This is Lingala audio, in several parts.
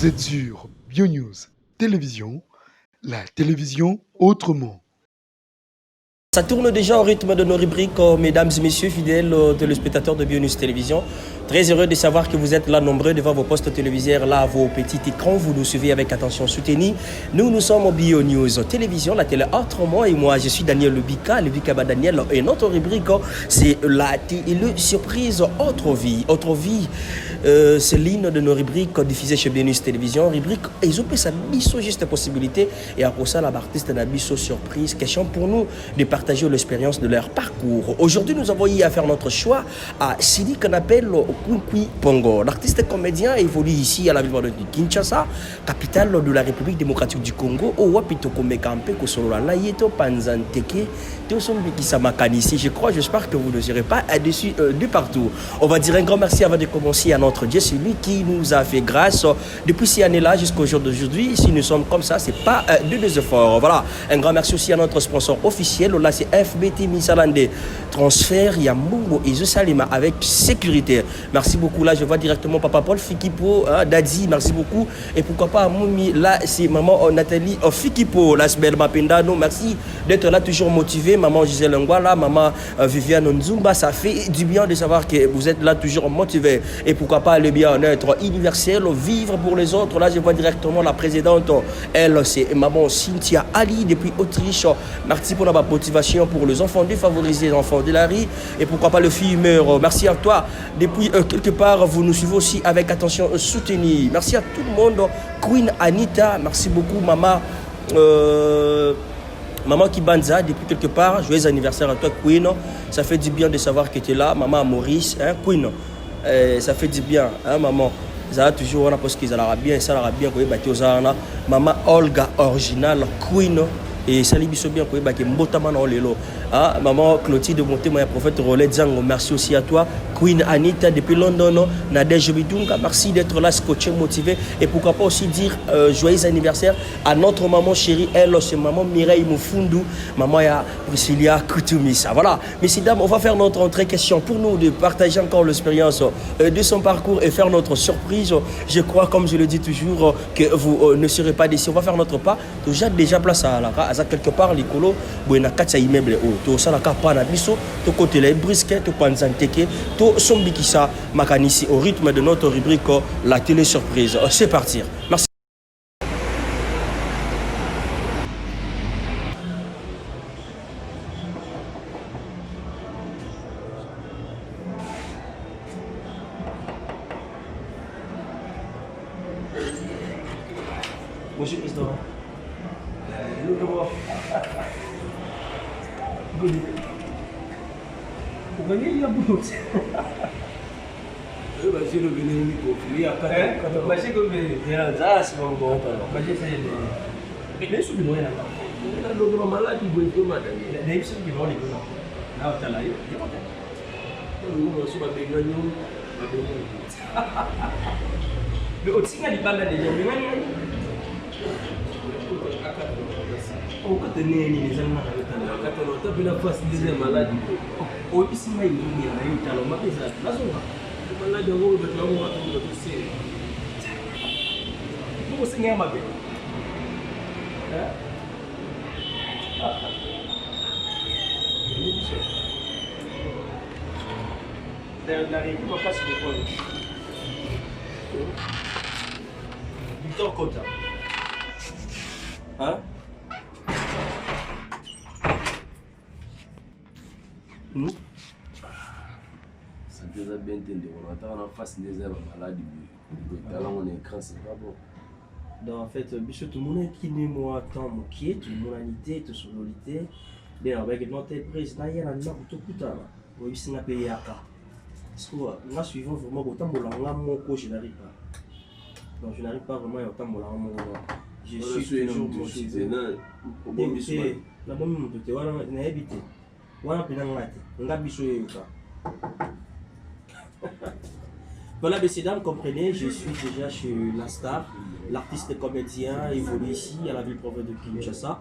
Vous êtes sur BioNews Télévision, la télévision autrement. Ça tourne déjà au rythme de nos rubriques, mesdames et messieurs, fidèles téléspectateurs de BioNews Télévision. Très heureux de savoir que vous êtes là nombreux devant vos postes téléviseurs, là à vos petits écrans. Vous nous suivez avec attention soutenue. Nous sommes au BioNews Télévision, la télé autrement. Et moi, je suis Daniel Lebika Daniel. Et notre rubrique, c'est la télé surprise Autre Vie. Autre Vie, c'est l'une de nos rubriques diffusées chez BioNews Télévision. Rubrique, ils ont sa biso juste possibilité. Et après ça, l'artiste n'a biso surprise. Question pour nous de partager l'expérience de leur parcours. Aujourd'hui, nous avons eu à faire notre choix à Sidi qu'on appelle Kunkui Pongo. L'artiste comédien évolue ici à la ville de Kinshasa, capitale de la République démocratique du Congo. Au Wapito Komekampe, Kosolola Layeto, Panzanteke, Teosombikisamakani. J'espère que vous ne serez pas déçus de partout. On va dire un grand merci avant de commencer à notre Dieu, celui qui nous a fait grâce depuis ces années-là jusqu'au jour d'aujourd'hui. Si nous sommes comme ça, c'est pas de deux efforts. Voilà. Un grand merci aussi à notre sponsor officiel. Là, c'est FBT Misalande. Transfert Yambungo et Salima avec sécurité. Merci beaucoup. Là, je vois directement Papa Paul Fikipo, Daddy, merci beaucoup. Et pourquoi pas Moumi, là, c'est maman Nathalie Fikipo, la belle Mapendano. Merci d'être là, toujours motivé. Maman Gisèle Ngwala, maman Viviane Nzumba. Ça fait du bien de savoir que vous êtes là, toujours motivé. Et pourquoi pas le bien-être universel, vivre pour les autres. Là, je vois directement la présidente. Elle, c'est maman Cynthia Ali depuis Autriche. Merci pour la motivation pour les enfants défavorisés, les enfants de la rue. Et pourquoi pas le fumeur. Merci à toi. Depuis quelque part, vous nous suivez aussi avec attention soutenue. Merci à tout le monde. Queen Anita, merci beaucoup, maman. Maman Kibanza, depuis quelque part, joyeux anniversaire à toi, Queen. Ça fait du bien de savoir que tu es là. Maman Maurice, hein, Queen. Ça fait du bien, hein, maman. Ça va toujours, parce qu'ils allaient bien, ça va bien, maman Olga, original, Queen. Et ça lui bien que Mbotama lelo. Ah, maman Clotilde de Monté, mon prophète Rollet Zango, merci aussi à toi. Queen Anita depuis London, Nadège Bidunga, merci d'être là, scotché, motivé. Et pourquoi pas aussi dire joyeux anniversaire à notre maman chérie, elle, c'est maman Mireille Moufundu, maman ya Priscilla Koutoumissa. Voilà, messieurs, dames, on va faire notre entrée question pour nous de partager encore l'expérience de son parcours et faire notre surprise. Je crois, comme je le dis toujours, que vous ne serez pas déçus. On va faire notre pas. Déjà place à la quelque part, l'écolo, il y a 4 immeubles. To salaka pana biso to côté les brisquettes to panzanteke to sombikisa makanisi au rythme de notre rubrique la télé surprise. C'est parti. Merci. Monsieur le Président. Vous voyez, il y a beaucoup de... J'ai le bénéfice il y a 4 ans. J'ai comme c'est bon bon. J'ai fait mais c'est du moyen là. Le malade il veut pas madame. Les gens qui vont les gars. Là tu as là, il est content. Nous sommes pas gagnants. Mais aussi il y a des bandes de gens. On peut tenir les gens là. Quand on a face des malades. On peut s'y mettre il y a eu talent mais ça là Le malade on va te l'envoyer dans le dossier. Vous signez ma belle. La rééquipe va pas se décoller. Victor Kota. Hein? Ça te a bien entendu. On attend en face des malades. On est écran, c'est pas bon. Donc en fait, bicho tout le monde qui n'est moi tant moqué, tout le monde unité, tout sonorité. D'ailleurs, avec notre président, il y a un nom tout putain là. Oui, c'est un pays à cas. Parce que moi, suivant vraiment autant mon coach, je n'arrive pas. Donc je n'arrive pas vraiment à autant mon je suis toujours motivé. La bonne montre, tu vois, on a évité. Voilà, on a bicho et voilà, messieurs, dames, comprenez, je suis déjà chez La Star, l'artiste comédien évolue ici à la ville province de Kinshasa.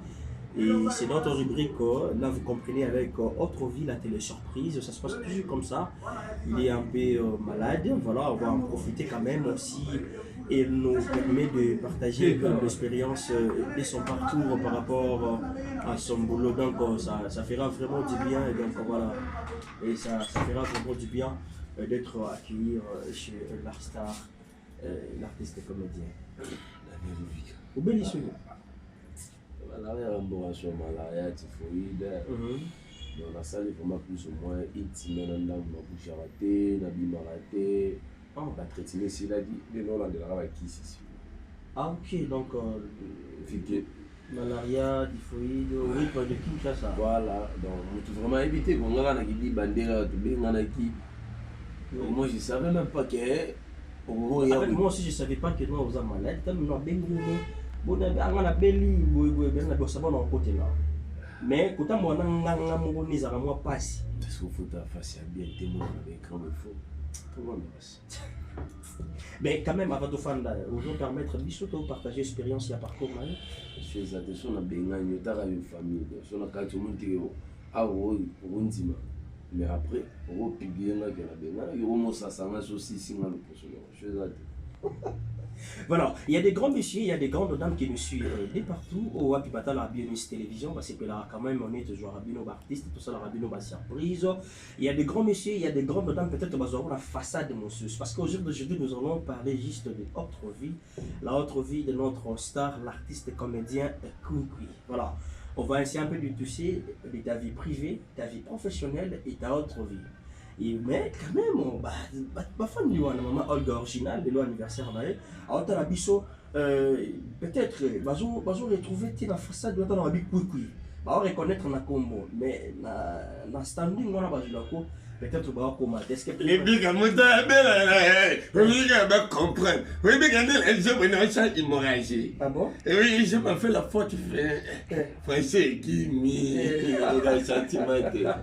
Et c'est notre rubrique, là vous comprenez, avec Autre Vie, la télé surprise. Ça se passe toujours comme ça. Il est un peu malade, voilà, on va en profiter quand même aussi et nous permet de partager l'expérience de son parcours par rapport à son boulot. Donc ça fera vraiment du bien. Et donc voilà, et ça fera vraiment du bien d'être accueilli chez l'Arstar, l'artiste et comédien. Au Bélisson. Malaria, malaria, typhoïde. On a salé vraiment plus ou moins une semaine dans ma bouche ratée, n'a pas raté. La traitine ici, il a dit, les noms de la qui ici. Ah ok, donc malaria, typhoïde, oui, pas de Kinshasa. Voilà, donc on peut vraiment éviter qu'on a dit bandera, moi je savais même pas que. Moi aussi je savais pas que nous avons malade, nous avons bon, on a belli, on a bon côté là. Mais quand on a un passe. Parce qu'il faut face à bien témoin avec grand faux. Mais quand même, avant de faire, vous permettre de partager l'expérience et parcours. Je fais attention à une famille. Si on a quand on mais après, on va publier la voilà, il y a des grands messieurs, il y a des grandes dames qui nous suivent de partout. Au Wapipata, la Bionis Télévision, parce que là, quand même, on est toujours Rabino artiste, tout ça, la Rabino surprise. Il y a des grands messieurs, il y a des grandes dames, peut-être qu'on va avoir la façade de mon sus. Parce qu'aujourd'hui, nous allons parler juste de autre vie, la autre vie de notre star, l'artiste et comédien Kwikwi. Voilà, on va essayer un peu de toucher de ta vie privée, ta vie professionnelle et ta autre vie. Mais quand même, ma femme lui a maman Olga original de l'anniversaire d'ailleurs. Alors t'as la biso peut-être vas-y retrouver la façade de ton habit Kwikwi. On reconnaître na combo mais na standing on a pas ko peut-être on va comment est-ce que les big amuta belle oui va comprendre oui big elle je me ça hémorragie. Ah bon? Oui, je m'a fait la faute français qui mi sentimental.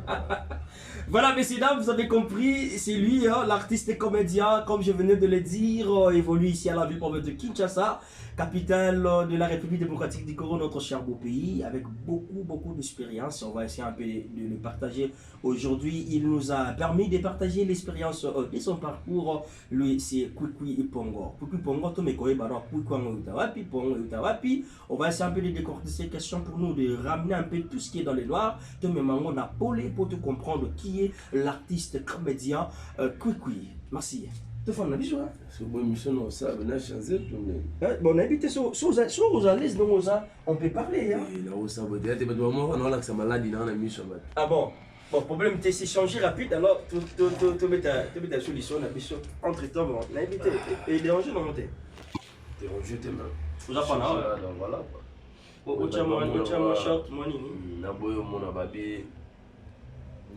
Voilà, messieurs, dames, vous avez compris, c'est lui, l'artiste et comédien, comme je venais de le dire, évolue ici à la ville province de Kinshasa, capitale de la République démocratique du Congo, notre cher beau pays, avec beaucoup d'expérience. On va essayer un peu de le partager aujourd'hui. Il nous a permis de partager l'expérience de son parcours. Lui, c'est Kwikwi Pongo. Kwikwi Pongo, tout me connaît, Kwikwi Pongo, on va essayer un peu de décortiquer ces questions pour nous, de ramener un peu tout ce qui est dans les noirs. Tout me mango n'a polé pour te comprendre qui est l'artiste comédien Kwikwi. Merci. Tu fais un avis, hein? C'est une émission, ça, on a changé tout le monde. Bon, on habite sur aux alaises, on peut parler. Hein? Là, on s'en va dire, tu vas voir, on a que ça maladie dans la mission. Ah bon? Bon, problème, c'est changer rapide, alors tu mets ta solution, on a mission. Entre temps, bon, on a habité. Et déranger, non, monter. Déranger tes mains. Vous avez pas là? Voilà. Au short, moi, nini? Naboyo, mon ababi.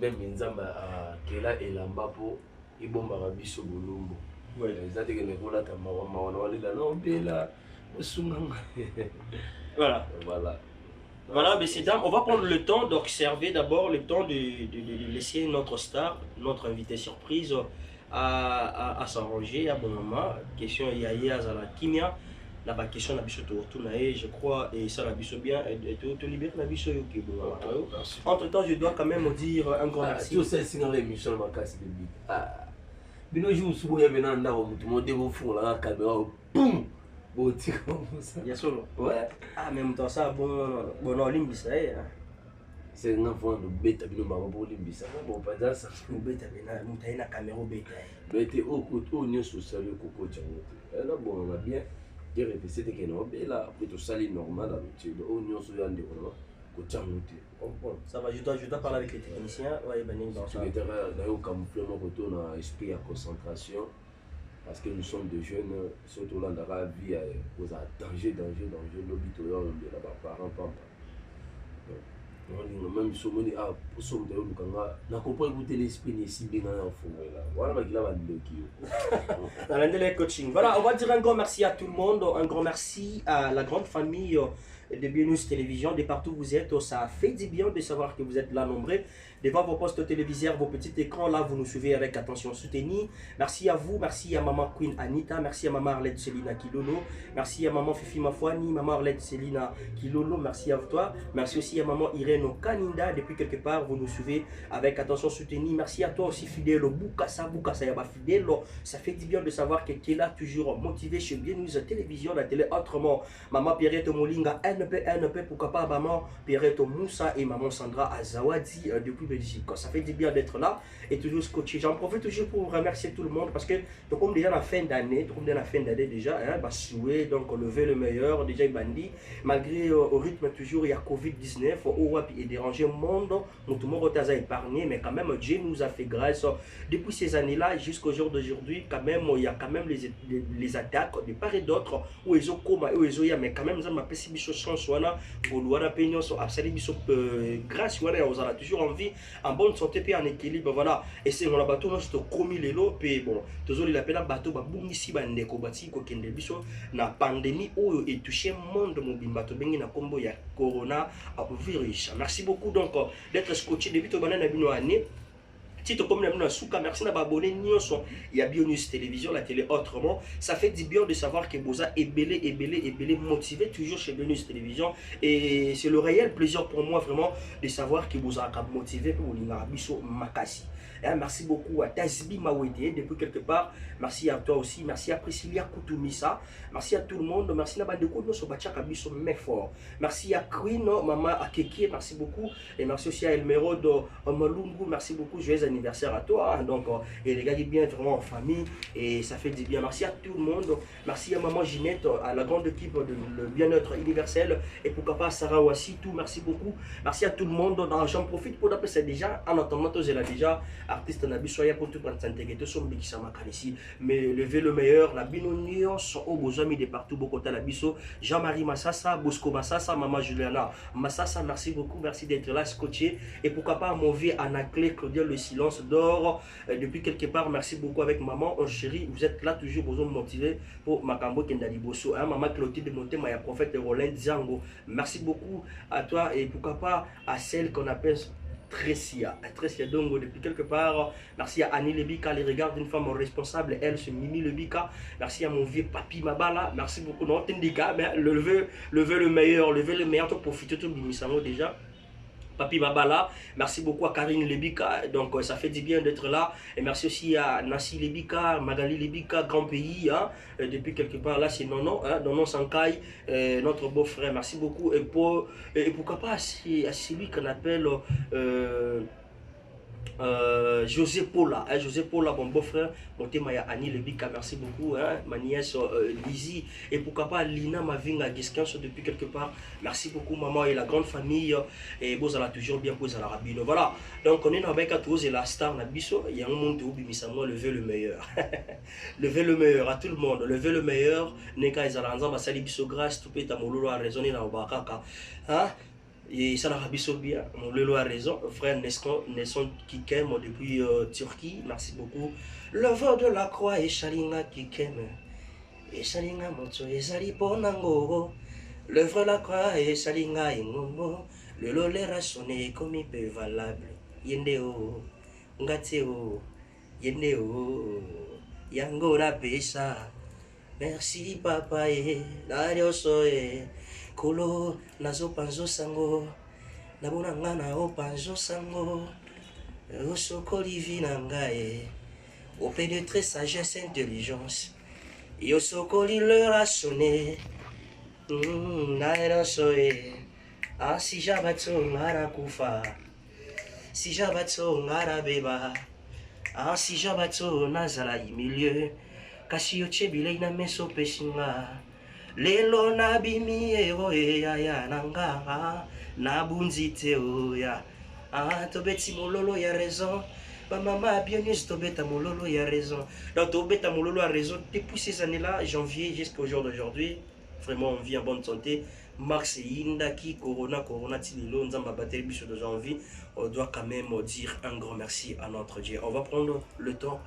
Même Nzamba à Kela et Lambapo, ils bombent à Bisso Bolombo. Ils ont dit que les Gola Voilà, messieurs, dames, on va prendre le temps d'observer d'abord, le temps de laisser notre star, notre invité surprise à s'arranger à bon moment. Question Yaya Zala Kimia. La question la biso je crois, et ça la biso bien, et te libère la biso yoki. Entre temps, je dois quand même dire un grand merci. Tu sais, si dans l'émission, ma casse de bite. Ah, bino joue sous le venanda, tout le monde est au fond, la caméra, boum! Bon, tu comme ça. Bien sûr. Ouais. Ah, même temps, ça, bon, non, limbisa, c'est un enfant de bête, bino mama pour limbisa. Bon, pas ça. Bête, montagne la caméra, bête. Bête, au côté, au niveau social, au coco, tiens. Là, bon, on a bien. J'ai répété que non, mais là, après tout ça, c'est normal dans le oignon sur le développement, côté en ça va, je dois parler avec les techniciens. Ouais, ben, dans ça. D'ailleurs, camoufler mon retour dans l'esprit à concentration, parce que nous sommes des jeunes, surtout là, dans la vie, aux danger, l'hôpital, là-bas, parents, papa. Même si on dit, ah, pour ça, on n'a pas écouté l'esprit ici, bien dans la forêt. Voilà, mais il a dans coaching. Voilà, on va dire un grand merci à tout le monde, un grand merci à la grande famille de Bienus Télévision, de partout où vous êtes. Ça fait du bien de savoir que vous êtes là nombreux. Devant vos postes téléviseurs, vos petits écrans, là, vous nous suivez avec attention soutenue. Merci à vous, merci à maman Queen Anita, merci à maman Arlette Selina Kilolo, merci à maman Fifi Mafouani, maman Arlette Selina Kilolo, merci à toi. Merci aussi à maman Irène Kaninda, depuis quelque part, vous nous suivez avec attention soutenue. Merci à toi aussi, fidèle, Boukassa, Yaba fidèle. Ça fait du bien de savoir que tu es là, toujours motivé chez Bienus Télévision, la télé autrement. Maman Pierrette Molinga, NP, pourquoi pas maman Pierrette Moussa et maman Sandra Azawadi depuis Belgique. Ça fait du bien d'être là et toujours scotché. J'en profite toujours pour remercier tout le monde parce que comme déjà la fin d'année, déjà, hein, bah, souhait, donc lever le meilleur, déjà il bandit, malgré au rythme toujours il y a Covid-19, et déranger le monde, tout le monde a épargné, mais quand même Dieu nous a fait grâce. Depuis ces années-là jusqu'au jour d'aujourd'hui, quand même, il y a quand même les attaques de part et d'autre, où ils ont comme, où ils ont, mais quand même, ça m'a fait si chance, voilà, voilà, peignons, grâce, voilà, on a toujours envie, en bonne santé, puis en équilibre, voilà, et c'est mon bateau, nous, c'est commis les lots, puis bon, toujours il appelle un bateau, bah, boum, ici, bah, ndeko, bati, quoi, qu'il biso, na pandémie, où est touché le monde, mon bateau, bengi, na combo, il y a corona, virus. Merci beaucoup, donc, d'être scotché depuis tout le monde, Tito comme nous souka, merci d'abonner Nyonson. Il y a Bienus Télévision, la télé autrement. Ça fait du bien de savoir que Boza est belé, motivé toujours chez Bienus Télévision. Et c'est le réel plaisir pour moi vraiment de savoir que Boza a motivé pour l'Inabiso Makasi. Merci beaucoup à Tazbi Mawede depuis quelque part. Merci à toi aussi. Merci à Priscilla Koutoumissa. Merci à tout le monde. Merci à Bandeko no Sobachaka Biso Mefor. Merci à Queen, maman à Keke, merci beaucoup. Et merci aussi à Elmerod Malungu. Merci beaucoup. Joyeux anniversaire à toi. Donc, et les gars, bien vraiment en famille. Et ça fait du bien. Merci à tout le monde. Merci à maman Ginette, à la grande équipe de le bien-être universel. Et pourquoi pas à Sarah Wassi, tout. Merci beaucoup. Merci à tout le monde. J'en profite pour d'appeler ça déjà. En attendant, j'ai là déjà. Artiste Nabi soya pour tout prendre s'intégrer son bikisa makanisi mais lever le meilleur la binonion sont au beaux amis de partout Bokota la biso Jean-Marie Massassa Bosco Massassa maman Juliana Massassa merci beaucoup merci d'être là scotché et pourquoi pas mon vieux Anaclé Claudia le silence d'or depuis quelque part merci beaucoup avec maman oh, chérie vous êtes là toujours besoin de motiver pour Makambo Kendali Bosso hein, maman Clotilde de Monté Maya prophète Roland Zango merci beaucoup à toi et pourquoi pas à celle qu'on appelle Tressia Dongo depuis quelque part. Merci à Annie Lebika, les regards d'une femme responsable, elle c'est Mimi Lebika. Merci à mon vieux Papi Mabala, merci beaucoup. Non, Tindika, mais lever le meilleur, pour profiter tout le déjà. Papi Mabala, merci beaucoup à Karine Lebika, donc ça fait du bien d'être là. Et merci aussi à Nassi Lebika, Magali Lebika, grand pays, hein, depuis quelque part là c'est Nono, hein, Nono Sankai, notre beau-frère, merci beaucoup. Et pourquoi pas à celui qu'on appelle José Paula, hein, José Paula, mon beau-frère, mon témoin Annie Lebika, merci beaucoup, hein, ma nièce Lizzie, et pourquoi pas Lina Mavinga Giscanso depuis quelque part, merci beaucoup maman et la grande famille, et vous allez toujours bien poser à la rabine. Voilà, donc on est avec à tous et la star Nabiso, il y a un monde où Bimisamo lever le meilleur, lever le meilleur à tout le monde, lever le meilleur, Neka Ezalanza, Basali Biso grâce, tout peut être à Mololo à raisonner dans le Bakaka, hein. Et ça l'a bien, mon Lelo a raison, frère Nesson Kikem depuis Turquie, merci beaucoup. Le vent de la croix et Shalinga Kikem, et Shalinga Moto et Zali Ponango, le vent de la croix et Shalinga et Momo, le lolera sonné comme il peut valable. Yendeo, Ngateo, Yendeo, Yangora Pesa, merci papa et Narioso et. Kolo nazo panzo sango nabona ngana o panzo sango osokoli vina ngae au pénétrer sagesse intelligence yosokoli leur a sonné naera soe ah si jabatso ngara kufa si jabatso ngara beba ah si jabatso nazala milieu kasi yochebile ina meso pesinga Lelo na bimi ero ya nanga na bunzite oya ah tobeti mololo ya raison ba mama Bienus tobeta mololo ya raison donc tobeta mololo ya raison depuis ces années-là janvier jusqu'au jour d'aujourd'hui vraiment on vit en bonne santé Max Indaki Corona Tililo Nzamba Bateri Bicho de janvier on doit quand même dire un grand merci à notre Dieu. On va prendre le temps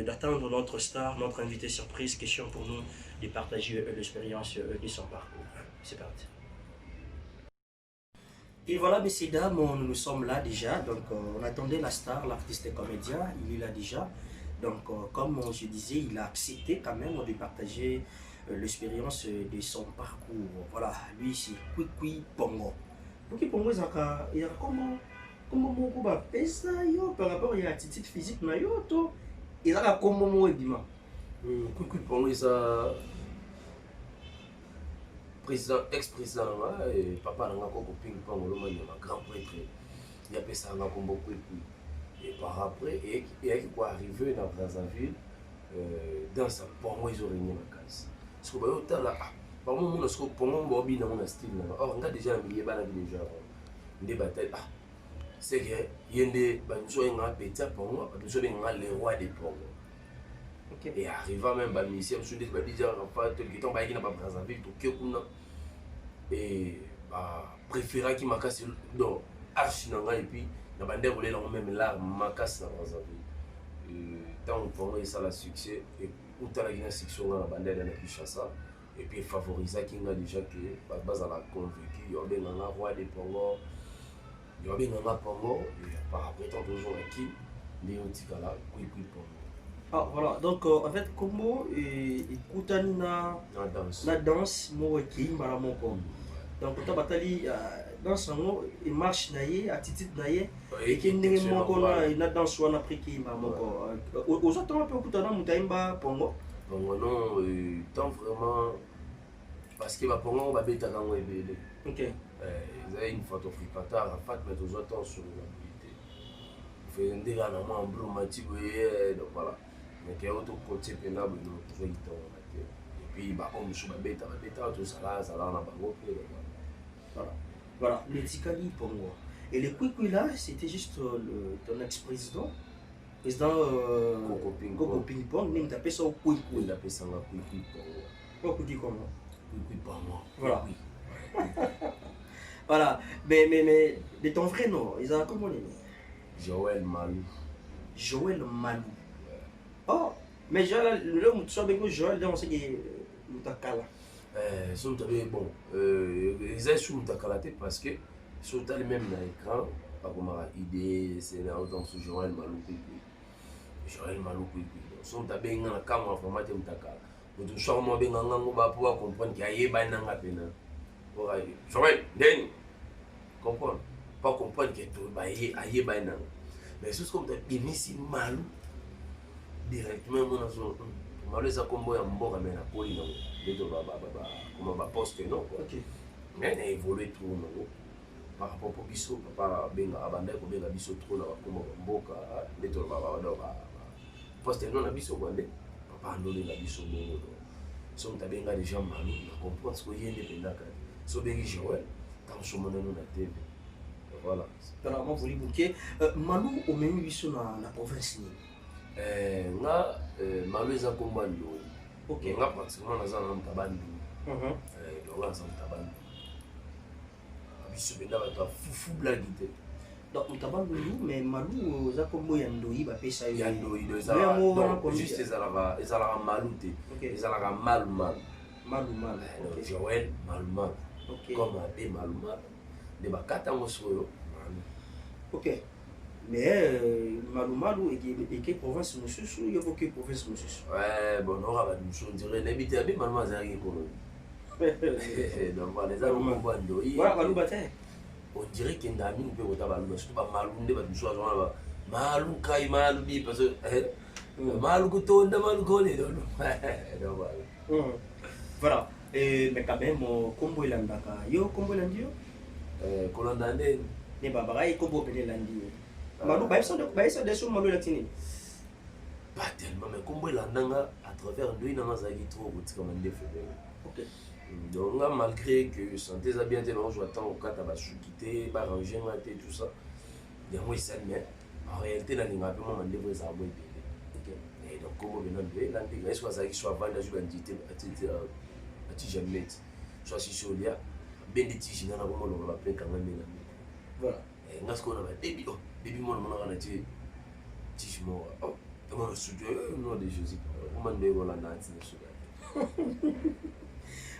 d'attendre notre star, notre invité surprise, question pour nous de partager l'expérience de son parcours. C'est parti. Et voilà, messieurs, dames, nous sommes là déjà. Donc, on attendait la star, l'artiste et comédien. Il est là déjà. Donc, comme je disais, il a accepté quand même de partager l'expérience de son parcours. Voilà, lui, c'est Kwikwi Pongo. Kwikwi Pongo, il y a comment beaucoup de pesa par rapport à l'attitude physique, il y a comment moi, Kwikwi Pongo, ça. Président, ex-président, et papa n'a pas compris que le grand prêtre, il y a ça comme beaucoup. Et par après, et il est arrivé dans Brazzaville, dans sa pomme, ils ont régné ma case. Parce que autant là, par moment, on a ce qu'on peut dans mon style. Or, on a déjà un billet, déjà des batailles. C'est que il y a des petit pongo, les rois des pongos. Et arrivant même à l'ministère, je suis déjà qui tombe à Brazzaville, et préférant qui m'a cassé donc archinanga et puis la bande roulée là même là m'a cassé dans Brazzaville. Tant pour ça la succès et où t'as la Guinée section dans la bande de la Kinshasa et puis favoriser qui n'a déjà que base à la convaincu il y a bien un roi des Pongo, il y a bien un Pongo et par après tant toujours qui les Otikala Kwikwi Pongo. Ah voilà, donc en fait, comment écoute la danse, moi qui m'a mon corps. Donc, quand tu danse, il marche, attitude, et qui n'est pas une danse ou un après qui m'a mon corps. Aux autres, on peut écouter un Moutaïmba Pongo. Pongo, non, tant vraiment. Parce que Pongo, on va bêter dans le bébé. Ok. Ils avaient une photo fripata, en fait, mais aux autres, sur l'habilité. Il fait un dégât en bromatique, donc voilà. Mais qu'il y a autre côté pénable, nous pouvons y tomber. Et puis, on me soumet tout ça là, on a pas voilà. Voilà, le Tikali Pongo. Et le Kwikwi là, c'était juste ton ex-président, président Koko Ping Pong, mais il appelait ça au Kwikwi. Il appelait ça Kwikwi Pongo. Pourquoi tu dis comment? Kwikwi Pongo. Voilà. Voilà, mais de ton vrai nom, ils ont comment les noms? Joël Malou. Joël Malou. Oh, mais Joël, le mot avec Joël, on sait qu'il est Moutakala. Bon, ils ont sous Moutakala parce que sur le même écran, pas comme idée, c'est là autant sur Joël Malou Kwikwi. Joël Malou Kwikwi. Sur le bien dans la caméra format Moutakala. Mais tout ça, moi, bien on va pouvoir comprendre qu'il y a des gens qui ont Joël, Denis, comprendre. Pas comprendre qu'il y a des gens. Mais c'est comme ça, ici Malou. Directement on a les combo en bord mais la poli non comme on va poster non quoi. Mais on a évolué trop non par rapport au biso papa benga abanda ko benga biso trop na comme mboka les to ba poster non na biso quoi papa ndole na biso non so on benga déjà Malou na comprendre ce que yende pendaka so bengi Joël tant so mona non na TV voilà. Voilà, moi vous bouquet Malou au même biso na province ni. Nga Malou eza komba ndo. Ok. Nga pratiquement naza na mtabandu. Nga naza mtabandu. Biso benda bato fufu blague te. Donc mtabandu mais Malou eza kombo ya ndoyi ba pesa yo. Ya ndoyi eza. Donc juste ezalaka Malou te. Ezalaka Malou. Ok. Joël Malou. Ok. Comme abe Malou. De bakata ngosoyo. Ok. Mais Malou et quelle province monsieur il y a beaucoup de provinces monsieur. Ouais, bon on va nous dire n'habiter abe Malou azali ko. Donc voilà, les amis on va ndoyi. Voilà Malou bataille. On dirait qu'il y a un peu de Malou, surtout pas Malou, on va nous choisir Malou kai Malou bi parce que Malou ko to nda Malou ko le donc voilà. Voilà. Mais quand même combo landaka. Yo combo landio? Kolandande ne baba et combo pele landio. Malou ba ça des sous Malou latini. Pas tellement mais combo landanga à travers deux dans ma zagi trop comme un défait. OK. Donc là, malgré que santé a bien été là, je attends au cas de quitter, ranger, tout ça. Il y a moins ça, mais en réalité, la ligne a vraiment demandé pour ça. Et donc, comment on a l'intégrer, soit ça qui soit vendu dans une entité, à Tijamet, soit si sur l'IA, bien des tiges, on a vraiment le rappel quand même. Voilà. Et on a ce qu'on a début, moi, on a tige mort. Oh, on a soutenu, non, des choses. On a dit, on a dit,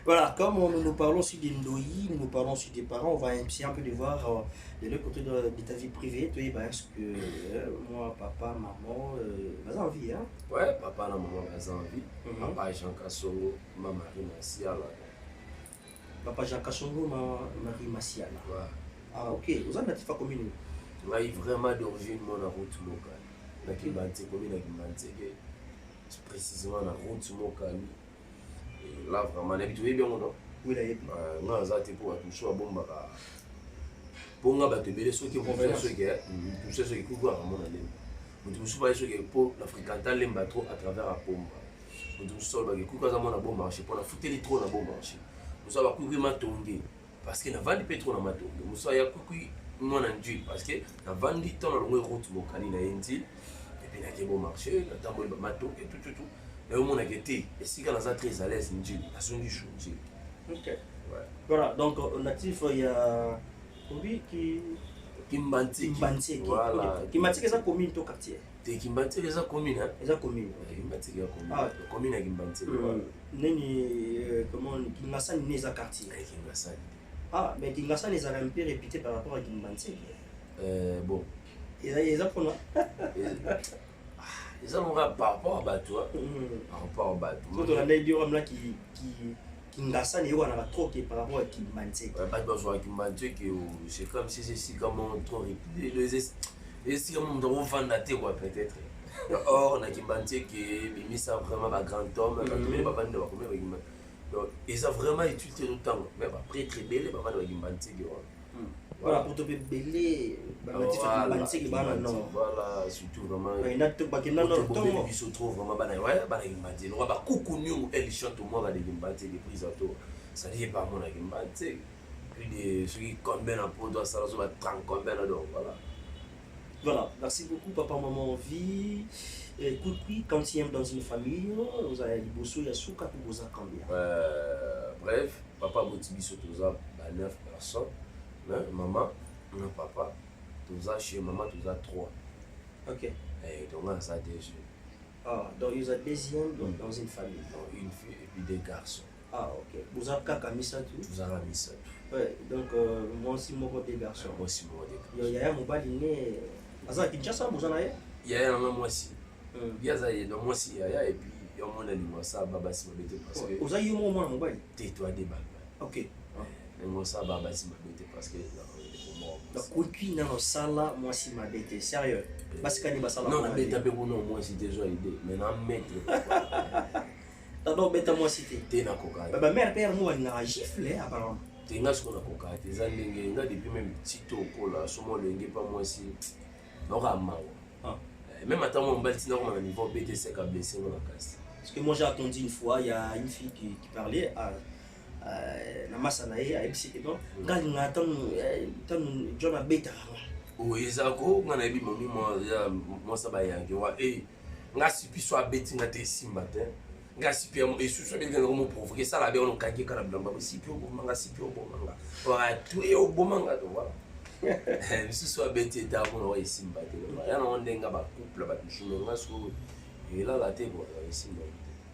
Voilà, comme nous parlons sur des Ndoyi, nous parlons sur tes parents, on va essayer un peu de voir de l'autre côté de ta vie privée. Toi, est-ce que moi, papa, maman, vas en vie, hein? Ouais, papa et maman ont envie. Papa Jean Kassongo, ma Marie Massiala. Papa Jean Kassongo, ma Marie Massiala. Ouais. Ah, ok. Vous avez natif à commune? Ouais, vraiment d'origine, mon route locale. Na Kimbantse, commune à Kimbantse, précisément la route locale. Et là, vraiment, l'habitude est bien, non? Oui, là, il y a plus. Moi, j'ai été pour toucher à bomba. Pour moi, tu es ceux qui vont faire ce qui est. Tu sais ce qui est couvert à mon année. Mais tu me souviens ce qui est pour la fréquenter les bateaux à travers la bombe. Mais tu me souviens que quand on a bon marché, pour la foutre les trous dans bon marché. Nous savons que ma tongue parce que la vente de pétrole dans ma tongue. Nous savons que mon andu parce que la vente du temps dans le route locale na Indi et puis na bon marché, la tambour ma tongue et tout. Et au monde a été et si quand on est très à l'aise Indi, la son du chou. Ok. Ouais. Voilà, donc natif il y a oui qui Kimbantse. Voilà. Kimbantse c'est commune to quartier. Te Kimbantse c'est commune hein. C'est commune. Kimbantse c'est commune. Ah, commune à Kimbantse. Neni comment Kingasani n'est pas quartier. Kingasani. Ah, mais Kingasani est un peu répété par rapport à Kimbantse. Bon. Ils ont pour ils ont par rapport à Batoua. Par rapport à Batoua. Donc on a des gens là qui Kingasani on a trop qui par rapport à Kimbantse. Ouais, pas de à Kimbantse que c'est comme si c'est comment trop répété. Et si on doit vendre la terre peut-être. Or on a Kimbantse qui mis ça vraiment un grand homme, mais pas vendre va combien avec donc ils ont vraiment utilisé le temps. Mais après très belle pas vendre avec Kimbantse. Voilà pour te belé Kimbantse qui bana non. Voilà, surtout vraiment. Il n'a tout pas qu'il n'a non temps. Ils se trouvent vraiment bana ouais, bana Kimbantse. On va coucou elle chante au moins avec Kimbantse des prises à tour. Ça dit pas mon Kimbantse. Puis des ceux qui combien en pot doit ça va 30 combien donc voilà. Voilà, merci beaucoup papa, maman, vie. Écoute, quand tu es dans une famille, vous avez des bossos, il y a souka pour vous combien? Bref, papa Botibiso, tu as 9 personnes. Maman, non papa, tu as chez maman, tu as 3. Ok. Et donc, ça a déjà. Ah, donc vous êtes deuxième dans une famille? Donc, une fille et puis des garçons. Ah, ok. Vous avez qu'à mis ça tout? Vous avez mis ça tout. Ouais, donc moi aussi, moi, des garçons. Moi aussi, moi, des garçons. Il y a un mobile né. Asa Kinshasa vous en avez? Il y a un moi aussi. Il y a donc moi aussi et puis il y a mon aliment ça baba si mabete parce que vous avez eu mon mobile. Tais-toi des balles. OK. Et moi ça baba si mabete parce que donc qui dans la salle moi si mabete sérieux parce que ni basala non beta be non moi si déjà idée mais non mettre non beta moi si t'es na coca baba mère père moi na gifle apparemment t'es na ce qu'on a coca t'es en ndenge nga depuis même petit toko là somo lenge pas moi si normalement. Même à temps, on va dire qu'on a un niveau BTC qui a blessé dans la casse. Parce que moi j'ai attendu une fois, il y a une fille qui parlait à la Massanae, à MCT. Quand on attend, John a bêta. Oui, Zako, on a dit, moi ça va y aller. Et on a su soit bêti, on a été ici matin. On a su et sous bien qu'on provoquer ça, là, on a gagné quand on a si peu au bon manga, si peu au bon manga. Voilà, tout est au bon manga, voilà. Si soit bête et d'avoir ici, il y a un couple et là la tête ici.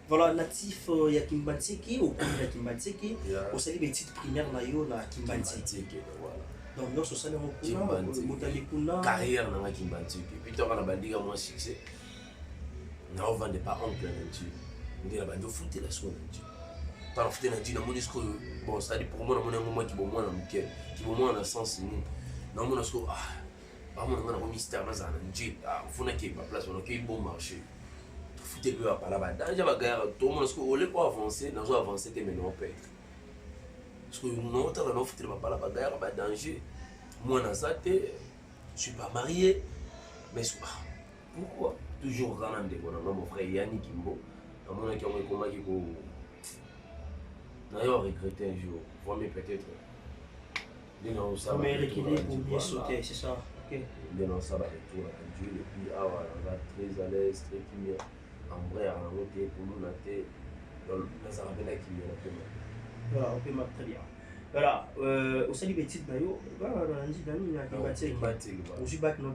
Voilà, natif ya Kimbantseki ou comme ya Kimbantseki, au salut des petites primaires na yo na Kimbantseki. Donc nous sommes allés au Kuna, carrière na Kimbantseki. Puis tu as un bandiga moins succès. Na on vend pas oncle na Dieu. On a bandi foutre la soie na Dieu. Par foutre na Dieu na mon discours bon ça dit pour moi na mon moi qui bon moi na mike, qui bon moi na sens ni. Non, mon asco, mon mystère, on a qui pas place, on a qui bon marché. Foutez le à par là-bas. Dans la bagarre, tout le monde a dit qu'on avancer, dans un avancé, mais non, pas être. Parce que nous, on a foutu par la bagarre, pas danger. Moi, dans ça, je ne suis pas marié. Mais pourquoi? Toujours quand on a mon frère Yannick Kimbo, on a qui ont combat qui pour. D'ailleurs, regretter un jour, premier peut-être. On m'a reculé pour bien sauter, c'est ça. Ok. Maintenant, ça va retourner à Dieu. Et puis, on va très à l'aise, très timide. En vrai, on a monté pour nous, on a été dans la Zarabella qui est là. Voilà, ok, très bien. Voilà, au salut petit d'ailleurs, voilà, on dit Dani, il y a on suit bac non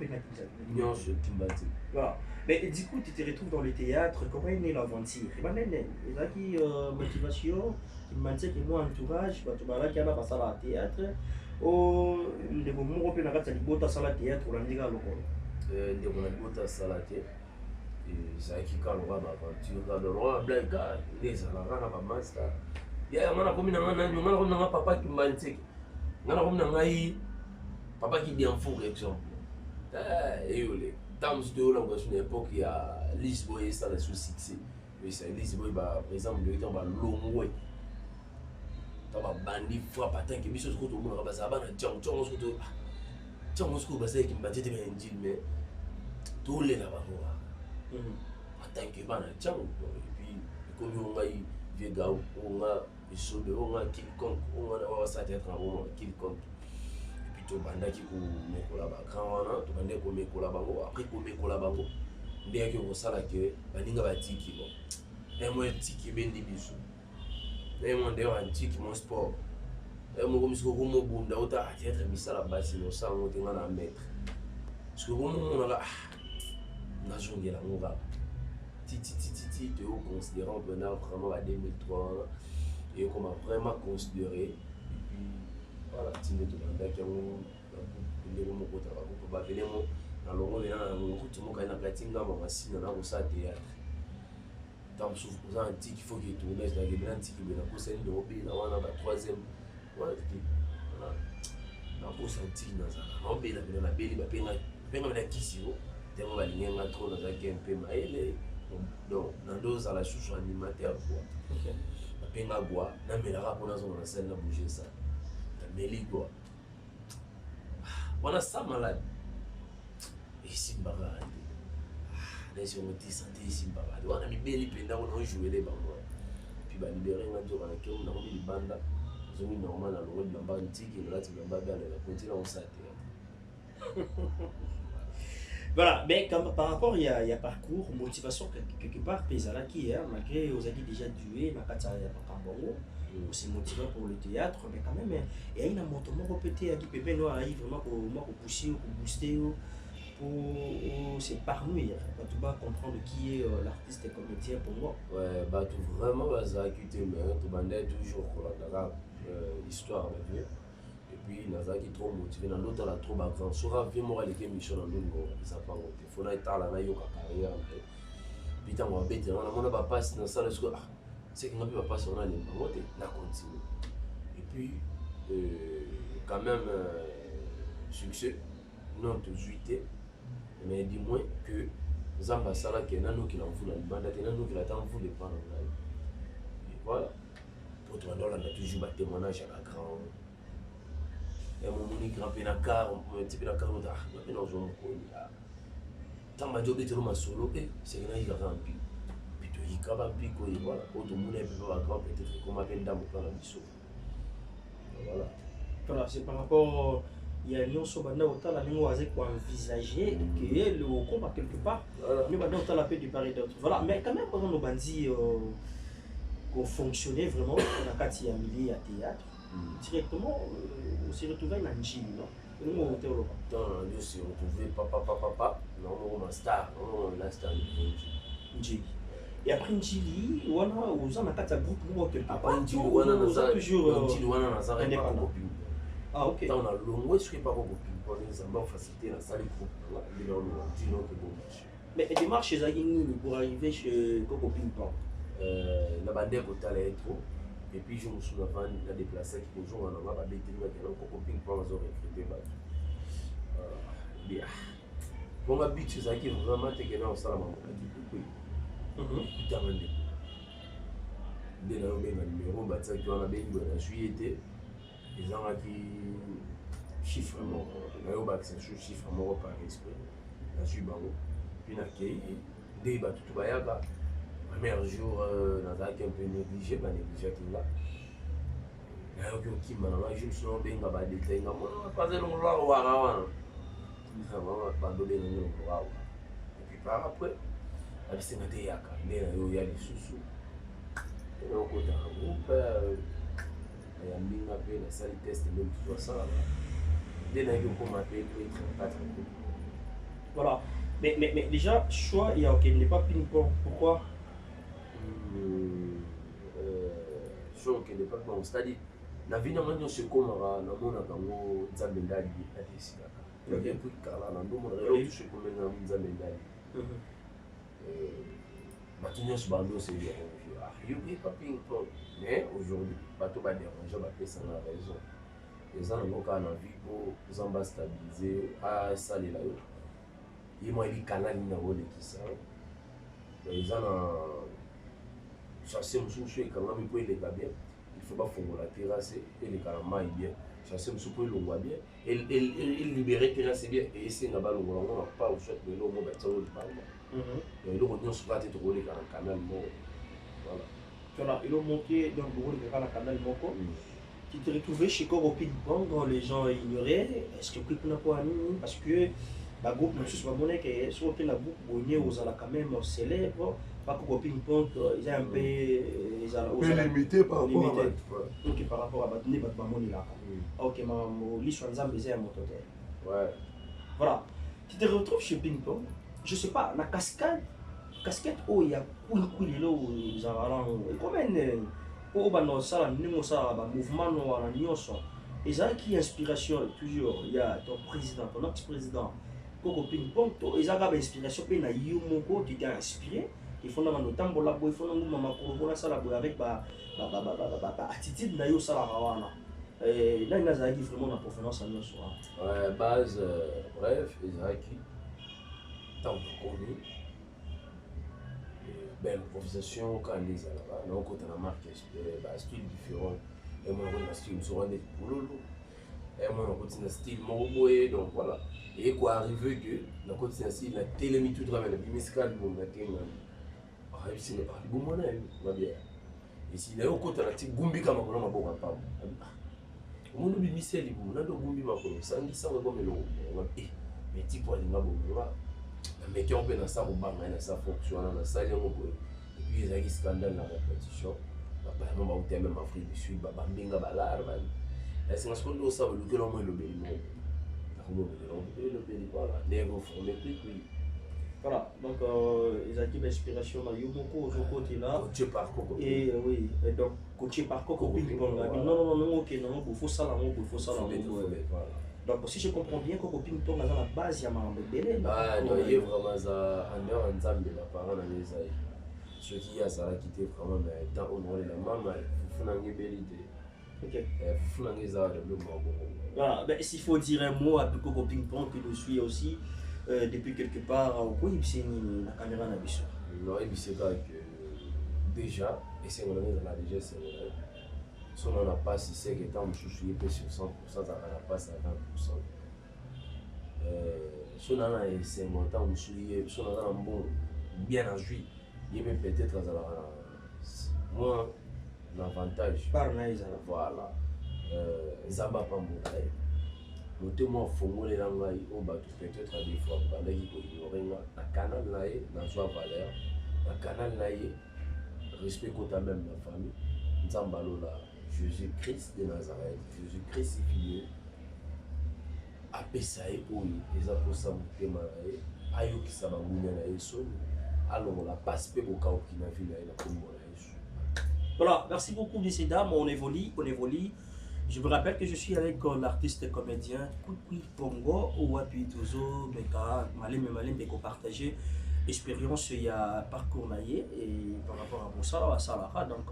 voilà. Mais du coup, tu te retrouves dans le théâtre, comment est née l'aventure? Et ben, il y a qui motivation, qui maintient que moi entourage, tu vas qui a pas ça la théâtre, au les moments où on a gagné bota ça la théâtre, on a dit à l'occasion. Des mon bota ça la théâtre. Et ça qui quand on va aventure, quand on va blague, les alara na pas master. Ya ngana komi na ngana ngana komi na papa qui m'antike ngana komi na ngai papa qui bien fou exemple et olé dans ce là on une époque il y a Lisboa ça le succès mais c'est Lisboa par exemple de temps ba longwe ta ba bandi frappe tant que biso ko to mo ba ça ba na tchong tchong so to tchong so ba c'est qui m'batete mais indil mais tout les là ba tant que ba na tchong et puis comme on va y vega on a isobe on a quelconque on a ça être en quelconque et puis to banda ki ko mekola ba grand wana to bande ko mekola bango après ko mekola bango ndé ki ko sala ke baninga ba tiki bon et moi tiki bendi biso et moi ndé wa tiki mon sport et moi comme ce ko mo bunda ota être misala basi no sa ngo tinga na mettre parce que comme on a na jongela ngora titi de haut considérant venant vraiment à 2003 et qu'on m'a vraiment considéré et puis voilà tine de banda qui ont le mot côté ba venir mo na longo na ngo tumo kana katinga mama sina na kosa théâtre dans souffle posant un tic il faut qu'il tourne là il y a un tic mais na kosa ndo obi na wana ba troisième voilà na kosa tic na za na obi na beli ba penga na kisio tellement ba linga trop na za kempe maele donc dans la chouchou animateur quoi bapenga quoi na melaka pona zo na scène na bouger ça na meli quoi wana ça malade et simbara les sur le santé simbara wana mi beli penda on jouer les bango puis ba libérer ngato ba ke on a mis banda zo mi normal na lo de banda ntiki na lati bamba ba la continue on ça Voilà, mais comme, par rapport il y a parcours, motivation quelque part, Pézalaki, hein, malgré aux avis déjà dué, ma carte c'est motivant pour le théâtre, mais quand même, il y a une montement répété à qui peut vraiment pour pousser, pour booster, pour s'épanouir, pour tout bas comprendre qui est l'artiste et comédien pour moi. Ouais, bah tout vraiment, bah ça a quitté, mais tout bandait toujours pour l'histoire avec lui. Et puis naza qui trop motivé dans l'autre la trop grand sera vraiment les émissions dans l'ongo ça pas au téléphone et tala na yo carrière puis tant on bête on a mon pas passe dans ça le score c'est qu'on a pas passer on a les monter la continue et puis quand même succès non tout suite mais dis-moi que Zamba Sala qui est dans nous qui l'en fout la bande dans nous qui l'attend vous les prendre et voilà pour toi on a toujours battu témoignage à la grande et mon moni grimpé na car on petit peu la car on a mais non je me connais tant ma job était ma solo et c'est que là il a rempli puis tu y capable puis quoi voilà autre monde est plus pas grand peut-être comme avec dame au plan la mission voilà c'est par rapport il y a une sobanda autant la ligne oisée pour envisager que le combat quelque part mais maintenant autant la paix du part et d'autre voilà mais quand même pendant nos bandits qu'on fonctionnait vraiment on a quatre milliers à théâtre directement on s'est retrouvé dans Njili, non? Nous on était au Lopa. On s'est retrouvé papa, non on a star, on a star Njili. Et après Njili, on a aux hommes à quatre groupes ou quelque part. Après Njili, on a toujours indépendant. Ah ok. On a longué sur les parents pour les avoir facilité la salle groupe. Mais on a dit non que bon marché. Mais les démarches chez Zagini pour arriver chez Coco Ping Pong. La bande est totale trop. Et puis je me suis déplacé qui bonjour on a pas bêté nous avec un copine pour les recruter bien bon ma bite c'est qui vraiment te gagner en salle maman putain man de là on a numéro bah ça qui on a bien la juillet les gens qui chiffre mort là au bac c'est chiffre mort par esprit la suis bango puis na qui des bah tout va yaba premier jour dans un peu négligé bah négligé tout là là qui m'a je me suis bien gaba détail non pas de long là wara ça va pas donner le nom wara et puis par après avec c'est maté yaka mais là il y a des sous et on côté un groupe il y a minga paix, la salle test, même toujours ça. Dès que vous commencez, vous êtes 34. Voilà. Mais déjà, choix, il y a ok, il n'est pas ping-pong. Pourquoi? Choix, ok, n'est pas bon. C'est-à-dire, la vie, normalement, c'est comme on a dans Zambendali, à décider. Il y a un peu de carla, on a un touché comme un Zambendali. Maintenant, ce bando, c'est bien. Il n'y a pas ping-pong. Mais aujourd'hui, bateau va déranger, on va payer ça la raison. Les gens n'ont pas envie pour les gens stabiliser. Ah, ça, les là. Il y a des canaux qui sont là. Les gens ont chassé un sous et quand même pour les bien. Il ne faut pas faire la terrasse et les canaux bien. Chasser un sous pour le bien. Et libérer la terrasse bien. Et essayer de ballon, on n'a pas au choix, mais là, on va être au ballon. Et là, on a souvent été roulé dans le canal. Voilà, il a monté dans le canal Moko. Tu te retrouvais chez Koro Ping-Pong dont les gens ignoraient. Est-ce que tu n'a pas animé? Parce que la groupe, M. Swamonek, est sur la groupe Bonnier aux ala quand même célèbre. Pas Koro Ping-Pong, ils ont un peu. limité par rapport à. Ok, par rapport à Batouné, Batmamoni là. Ok, mais l'histoire de Zambézé à mon hôtel. Ouais. Voilà. Tu te retrouves chez Ping-Pong. Je sais pas, la cascade. Casquette, oh, il y a beaucoup de lots. Combien au bano ça mouvement noir et ça qui inspiration toujours il y a ton président ton ex-président Koko Ping-Pong ils ont inspiration pe na yo moko tu t'es inspiré il faut dans temps la boy faut na mama ko ça la boy avec attitude na yo ça la rawana et là il a vraiment la profondeur en soi ouais base bref Isaki tant connu belle improvisation quand les là non quand on a marqué style différent et moi on a style sur un pour lolo et moi on continue style moboé donc voilà et quoi arrive que on continue style la télé mi tout travail la musical bon la kenga ah et c'est pas bon moi va bien et si là on compte la petite gumbi kama kuna maboko pa umuntu bimiseli bon na do gumbi makolo sangi sango comme le mais tipo alinga bon mais qui ont fait dans ça au bas ça fonctionne dans ça et puis ils ont eu scandale dans la répétition apparemment on était même en Afrique du Sud bambinga balar est-ce qu'on doit ça le que l'on le béni le béni voilà négo formé puis voilà donc ils ont eu l'inspiration dans Yomoko au côté là coaché par Koko et oui et donc coaché par Koko Ping-Pong non ok non il faut ça là voilà. Donc si je comprends bien, Koko Ping-Pong dans la base, il y a un bébé. Ah non, il y a vraiment ça en dehors en Zambie, la parole en Esaïe. Ce qui a ça qui était vraiment dans honoré la maman, il faut une bébé. Ok. Il faut une ça de l'homme. Voilà, ben s'il faut dire un mot à Koko Ping-Pong que je suis aussi depuis quelque part au coin, c'est la caméra n'a pas. Non, et c'est vrai que déjà, et c'est vrai dans la déjà c'est vrai. Si on n'a pas si c'est que tant je suis sur 100%, ça n'a pas à 20%. Si on a 50 ans, si on a un bon bien en juillet, il y a peut-être moins d'avantages. Par naïs. Voilà. Zamba pas mon le témoin formulé dans la on va peut-être à des fois pendant qu'il ignorer la canal là dans soi valeur la canal là respect contre même la famille Zamba là Jésus-Christ de Nazareth, Jésus-Christ crucifié, a pesé pour lui, les apôtres ont été malades, ayo qui s'est abandonné à Yesu, alors on l'a passé au cas où il n'a vu la communion à Yesu. Voilà, merci beaucoup messieurs dames, on évolue. Je vous rappelle que je suis avec l'artiste et comédien Koukoui Pongo, ou appui toujours, Malem Beko partagé. Expérience il y a parcours naïe et par rapport à ça à Salara donc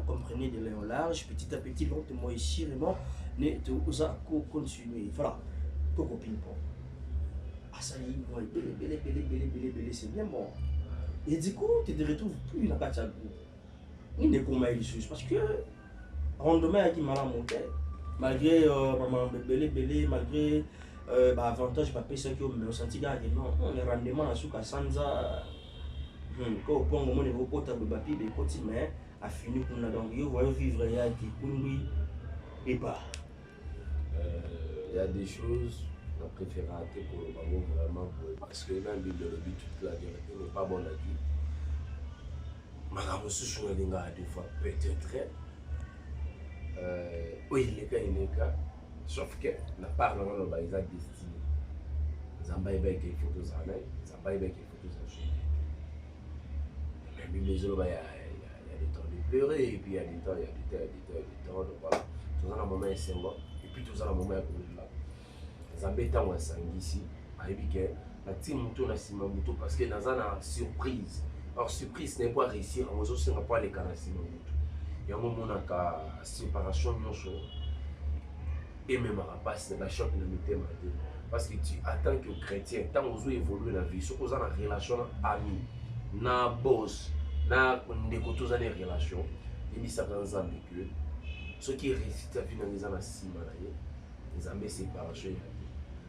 comprenez de léon large petit à petit lentement et sûrement ne vous a continuer voilà Koko Ping-Pong ah ça y est moi belé c'est bien bon et du coup tu te retrouves plus dans la groupe il n'est comme il juste parce que rendement a qui mal monté malgré maman belé malgré avantage pas ça qui au senti gars non le rendement à suka sanza ko pongo mon niveau potable papier de côté mais a fini pour donc yo voyons vivre ya qui kungi et pas il y a des choses on préfère rater pour le moment vraiment parce que même le but toute la vérité n'est pas bon à dire mais quand on se souvient des fois peut-être Oui, il est cas. Sauf que la part de l'homme est destinée. Zamba est bien qu'il faut tous en aller. Zamba est bien qu'il faut tous en changer. Même les hommes, il y a des temps de pleurer, et puis il y a des temps, il y a des temps, il y a des temps, il y a des temps. Donc voilà. Tout ça, dans le moment, c'est bon. Et puis tout ça, dans le moment, il y a là. Zamba est en sang ici. Et puis que la team moto na sima moto parce que dans une surprise. Alors surprise n'est pas réussir, on va aussi pas les canaux sima moto. Il y a un moment où on a séparation et même à passer la choc de thème parce que tu attends que chrétien tant on évolue la vie, surtout dans la relation ami, na boss, na ndeko tous les relations, il dit ça dans un vécu. Ce qui réussit à vivre dans les sima na ye, les amis séparation.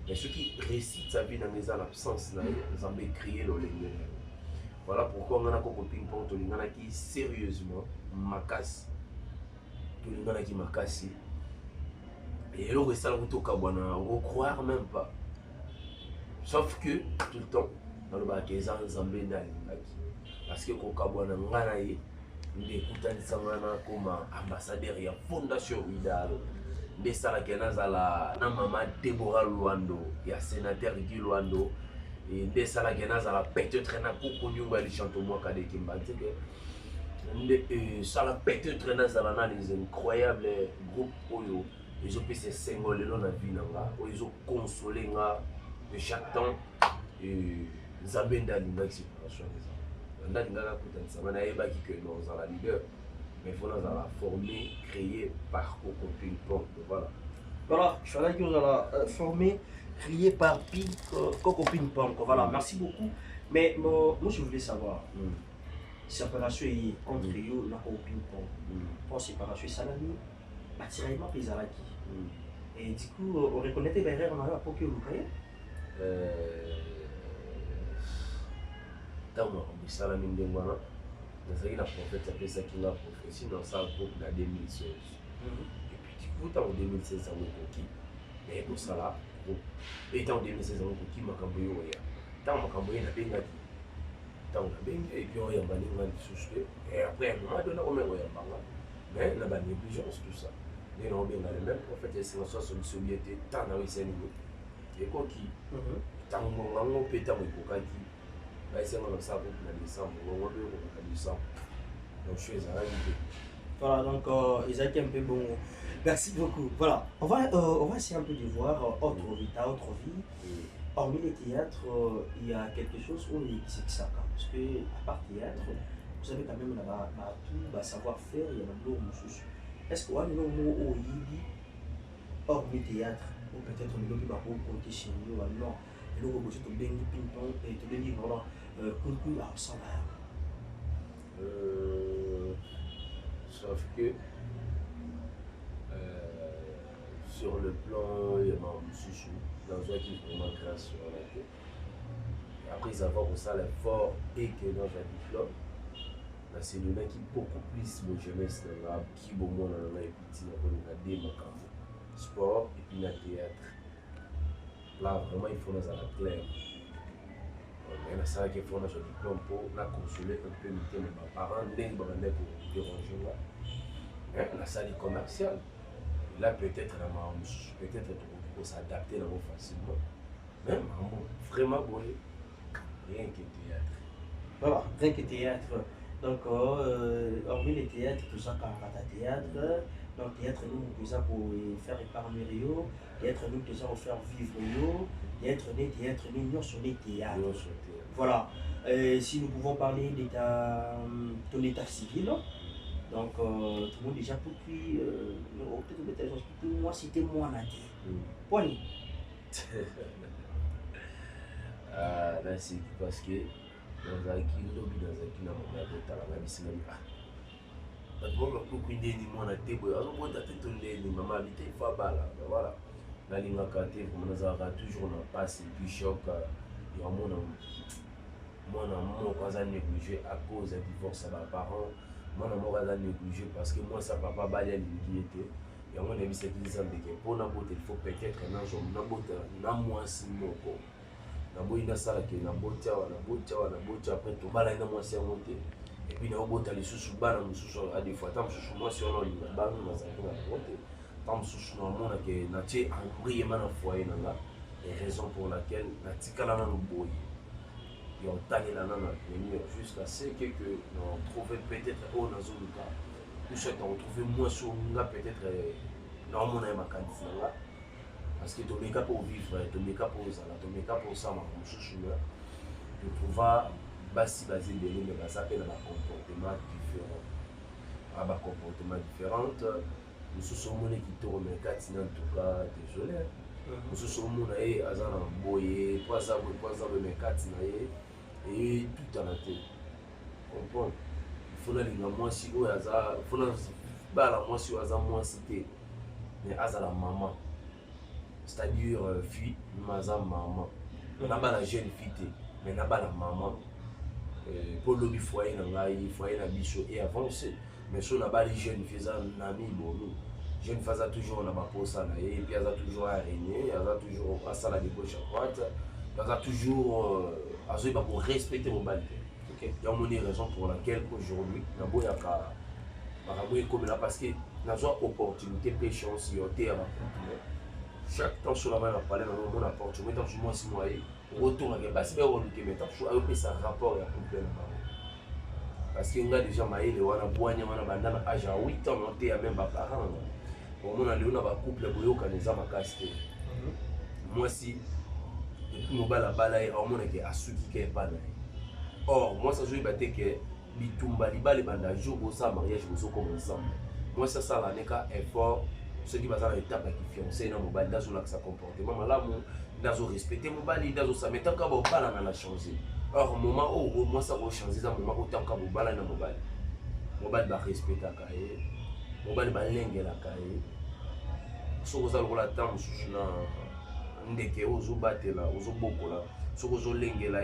Mais ceux qui récitent sa vie dans les absences, ils ont créé le lien. Voilà pourquoi on a un ping-pong, on a qui sérieusement macasse. On a qui macasse. Et le reste, on ne croire même pas. Sauf que tout le temps, dans le bac, ils ont parce que quand on a comme ambassadeur, il y a fondation idéale. Des salakena zala na maman Deborah Luando, il y a sénateur Guy Luando et des salakena zala peut-être na kukunyunga li chanto moi kade kimbante que sala peut-être na zala na les incroyables groupes oyo ils ont pissé singole na vie nanga ils ont consolé nga de chaque temps et zabenda linga situation nda linga ka kutanisa bana yeba ki que nous zala leader. Mais il faut la former, créer par Coco Ping-Pong. Voilà. Voilà, je suis là que vous allez former, créer par Coco Ping-Pong. Voilà, merci beaucoup. Mais moi, je voulais savoir, séparation entre eux, la Coco Ping-Pong. Pour séparation, salami, naturellement, les alaki. Et du coup, on reconnaît les erreurs, on a pour que vous voyez. Dans mon salami de moi, c'est la prophète appelait ça qui l'a prophétie dans sa groupe en 2016. Et puis du coup, en 2016, ça m'a conquis. Mais pour ça là, et en 2016, ça m'a conquis, ma camboyo. Tant ma camboyo n'a pas gagné. Tant on a bien et puis on y a banni un souci. Et après, on m'a donné au moins un banni. Mais on a banni négligence, tout ça. Et on a bien le même prophète, c'est la solution bien été tant à essayer de et quoi qui tant on peut tant on peut voilà, donc Isaac un peu bon. Merci beaucoup. Voilà, on va essayer un peu de voir autre vie. Hormis les théâtres, il y a quelque chose où il c'est ça. Parce que à part théâtre, vous savez quand même tout savoir-faire, il y a un blog. Est-ce qu'on a un mot hormis théâtre ou peut-être le qui va compter chez nous non. Et donc, tu te baignes ping-pong et tu te baignes voilà, concours à ça là. Sauf que sur le plan, il y a un chouchou dans un qui est vraiment grâce sur la tête. Après avoir au ça l'effort et que dans un diplôme, c'est le mec qui beaucoup plus de jeunesse dans la qui au moins dans la petit dans des sport et puis le théâtre. Là, vraiment, il faut nous avoir clair. Mais ça, il faut nous avoir diplôme pour la consoler un peu, mes parents, pour déranger là. La salle commerciale. Là, peut-être, pour s'adapter facilement. Mais vraiment, rien que théâtre. Voilà, rien que théâtre. Donc, hormis les théâtres, tout ça, quand on a théâtre. Donc, théâtre, nous, tout ça pour faire épargner Rio. Théâtre, nous, tout ça pour faire vivre Rio. Théâtre, nous, sur les théâtres. Voilà. Si nous pouvons parler de ton état civil, donc, tout le monde déjà pour qui, pour moi, c'était moi, Nadi. Point. Là, c'est parce que dans un lobby, dans un moment, bon beaucoup ndeni mwana tebo azobota tetondeni mama habité il faut bala voilà la ligne kate comme nous avons toujours na passe puis choc il y a mon kwanza négligé à cause du divorce à parents mon kwanza négligé parce que moi ça papa balia l'immunité et on a vu cette exemple que pour na bote il faut peut-être un jour na bote na moi si moko na boina sala que na botia après tout bala na moi c'est monté. Et puis, on a les sous-bas, à des fois, tant que moi, si on a une banque, on a tant sous normalement que natie embrouillement dans foyer nanga et raison pour laquelle natikala na boy et on tallait la nana jusqu'à ce que on trouvait peut-être au nazoluka nous souhaitons retrouver moins sur nga peut-être normalement na makanisi nanga parce que ton méca pour vivre ton méca pour ça ton méca pour ça ma chouchou de pouvoir basi basé de l'île mais ça appelle un comportement différent à bas comportement différent nous sommes qui te remettent en tout cas désolé nous sommes là azana boye pas ça mais katina et tout en tête comprendre il faut aller moi si o aza faut ba la moi si aza moi cité mais azala maman c'est-à-dire fille maza maman na ba la jeune fille mais na ba la maman pour le foyer na ngai foyer na biso et avancer mais sur la bas les jeunes faisaient un ami bon jeune faisait toujours la posa na et puis elle a toujours à régner elle a toujours à ça la gauche à droite elle a toujours à ce pour respecter mon bal. OK, il y a une raison pour laquelle aujourd'hui na boya ka baraboye comme là parce que na zo opportunité pe chance yo te à chaque temps sur la main à parler dans mon opportunité dans moi si moi retour à basi ba on que mettre sur avec ça rapport ya couple parce que nga déjà maïle wana boanya wana bandana âge à 8 ans on te a même pas parents pour mon aller on a couple boyoka les ama casté moi si nous bala bala et on a que asuki ke pas or moi ça je vais battre que bitumba libale banda jour au ça mariage vous comme ensemble moi ça la neka effort ce qui va dans l'étape qui fiancé dans mon banda sur là ça comportement malamu dans respecter mon bali dans ça mettant ka ba bala na changer. Or, moment où moi ça va changer, ça moment où tant que vous balayez dans mon bal va respecter la cahier, mon bal va lenguer la cahier. Si vous avez la temps, vous avez vous battez là, vous beaucoup là. Si vous avez lenguer là,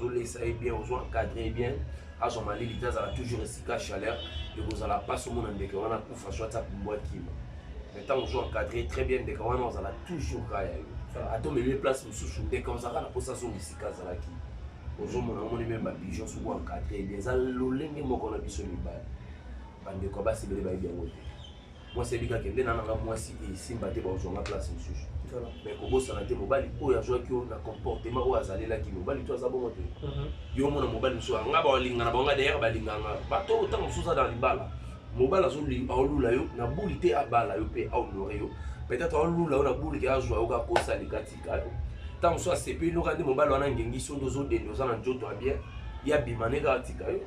vous laissez bien, vous encadrez bien. À ce moment-là, l'idée ça va toujours rester à chaleur et vous allez pas sur mon indéqué, on a pour faire soit ça pour moi qui. Mais tant vous encadrez très bien, dès qu'on vous allez toujours cahier. Attends, mais les places sous dès qu'on s'arrête la possession ici, casa là qui. Aujourd'hui, on a même des pigeons souvent encadrés. Les alolènes, moi, qu'on a vu sur les balles. Bande de combat, c'est bien. Moi, c'est bien que les gens moi si ils battent dans la place en souche. Mais quand vous avez un mobile, il y a un comportement où vous allez là qui mobile, tu as un bon moteur. Il y a un mobile sur un gars, il y a un gars derrière, il y a un gars. Autant on sous ça dans les balles. Mobile a zone en loup là, na boulité à balle, il peut en l'oreille. Peut-être en loup là, on a boulé qui a joué au gars comme ça, les gars. Tant soit c'est puis nous regardons mon ballon en ngengi sont deux autres nous en joto bien il y a bimane gatika yo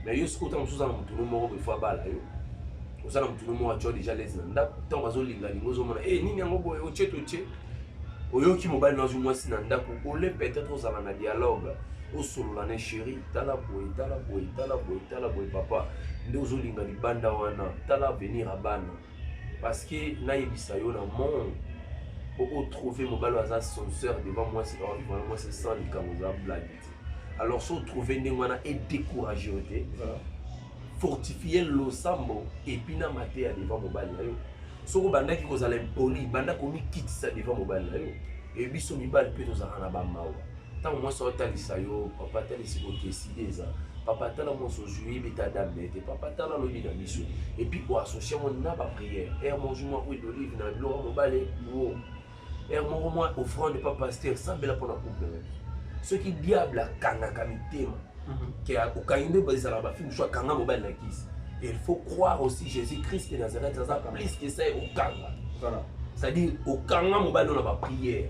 mais yo siko tant sous en mutuno mo be fois bala yo osala mutuno mo acho déjà les nda tant bazo linga lingozo mona nini yango boy o cheto che oyo ki mobile na zumwa sinanda ko ole peut-être osala na dialogue o solo la ne chérie tala boy papa ndozo linga libanda wana tala venir à bana parce que na yebisa yo na monde pour trouver mon ballon à son sœur devant moi c'est vraiment moi c'est sans les camouflages blague alors si vous trouvez des moyens et décourager fortifier le sambo et puis na mater à devant mon ballon si vous banda qui vous allez poli banda comme quitte ça devant mon ballon et puis son bal peut nous arranger ba mao tant moi ça talisa yo papa talisa ko décider ça papa tala mon so jouer beta dame papa tala lo bina mission et puis pour associer mon na ba prière et manger moi huile d'olive na l'eau mon balai et moi offrande pas pasteur ça bela pour la couple ce qui diable a kanga kamitema qui a okainde basé la ba film soit kanga mobile na kiss et il faut croire aussi Jésus-Christ de Nazareth ça plus que ça au kanga voilà c'est-à-dire au kanga mobile on a pas prière